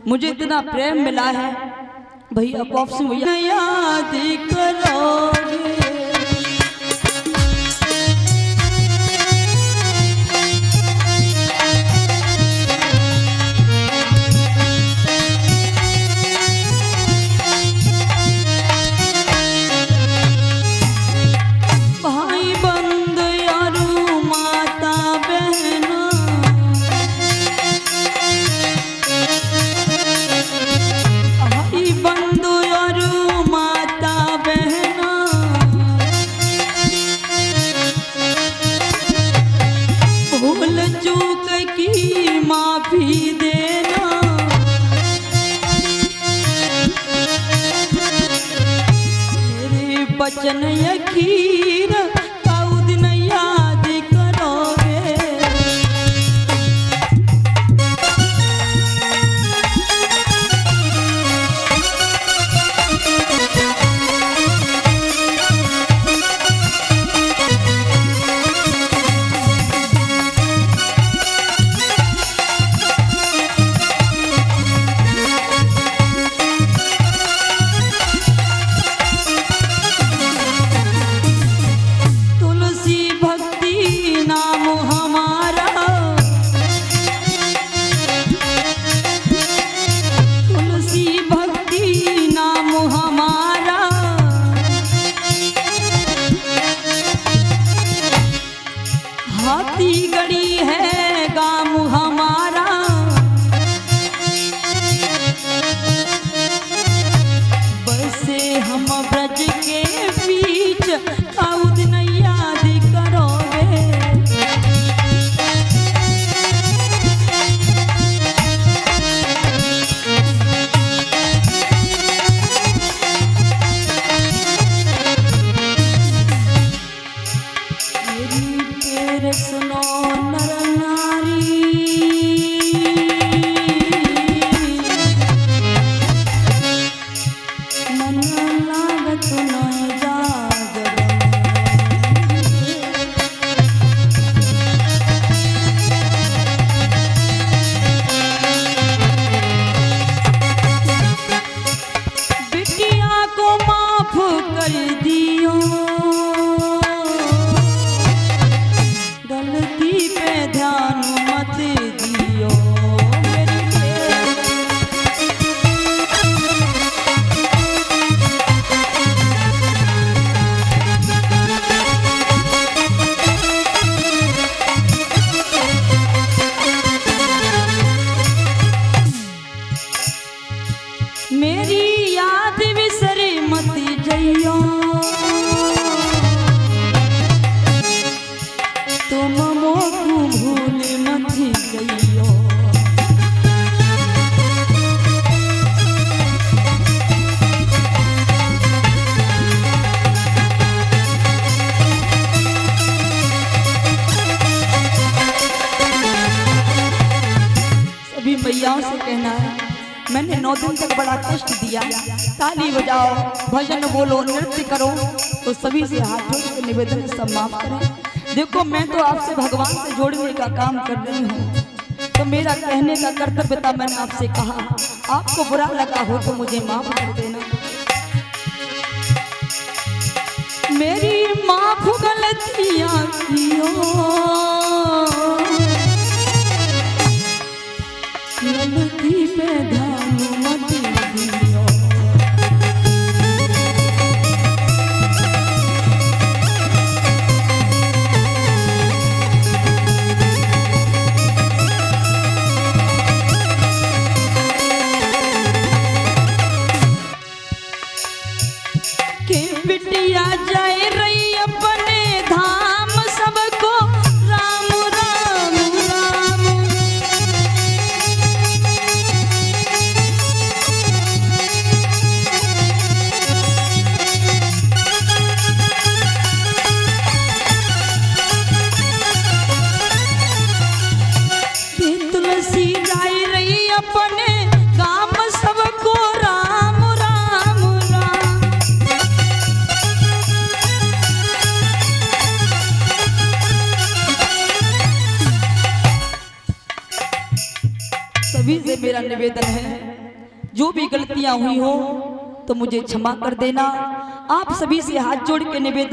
मुझे इतना प्रेम मिला है भैया पॉप से भैया याद करोगे। भाई बंद यारू माता बहना भाई बंद यारू माता बहना भूल चूक की माफी देना। मेरे बचन यकीन काऊ दिन याद करोगे। भैयाओं से कहना है, मैंने 9 दिन तक बड़ा कष्ट दिया। ताली बजाओ, भजन बोलो, नृत्य करो, तो सभी से हाथ जोड़ के निवेदन सब माफ करें। देखो मैं तो आपसे भगवान से जोड़ने का काम कर रही हूँ, तो मेरा कहने का कर्तव्य था। मैंने आपसे कहा, आपको बुरा लगा हो तो मुझे माफ कर देना। मेरी माफ गलतियां कियो, गलती पे ध्यान मत दियो। के बिटिया जाए रही अपने धाम, सबको राम राम राम। के तुलसी जाए रही अपने गाम, सबको राम राम राम। सभी से मेरा निवेदन है, जो भी गलतियां हुई हो तो मुझे क्षमा कर देना। आप सभी से हाथ जोड़ के निवेदन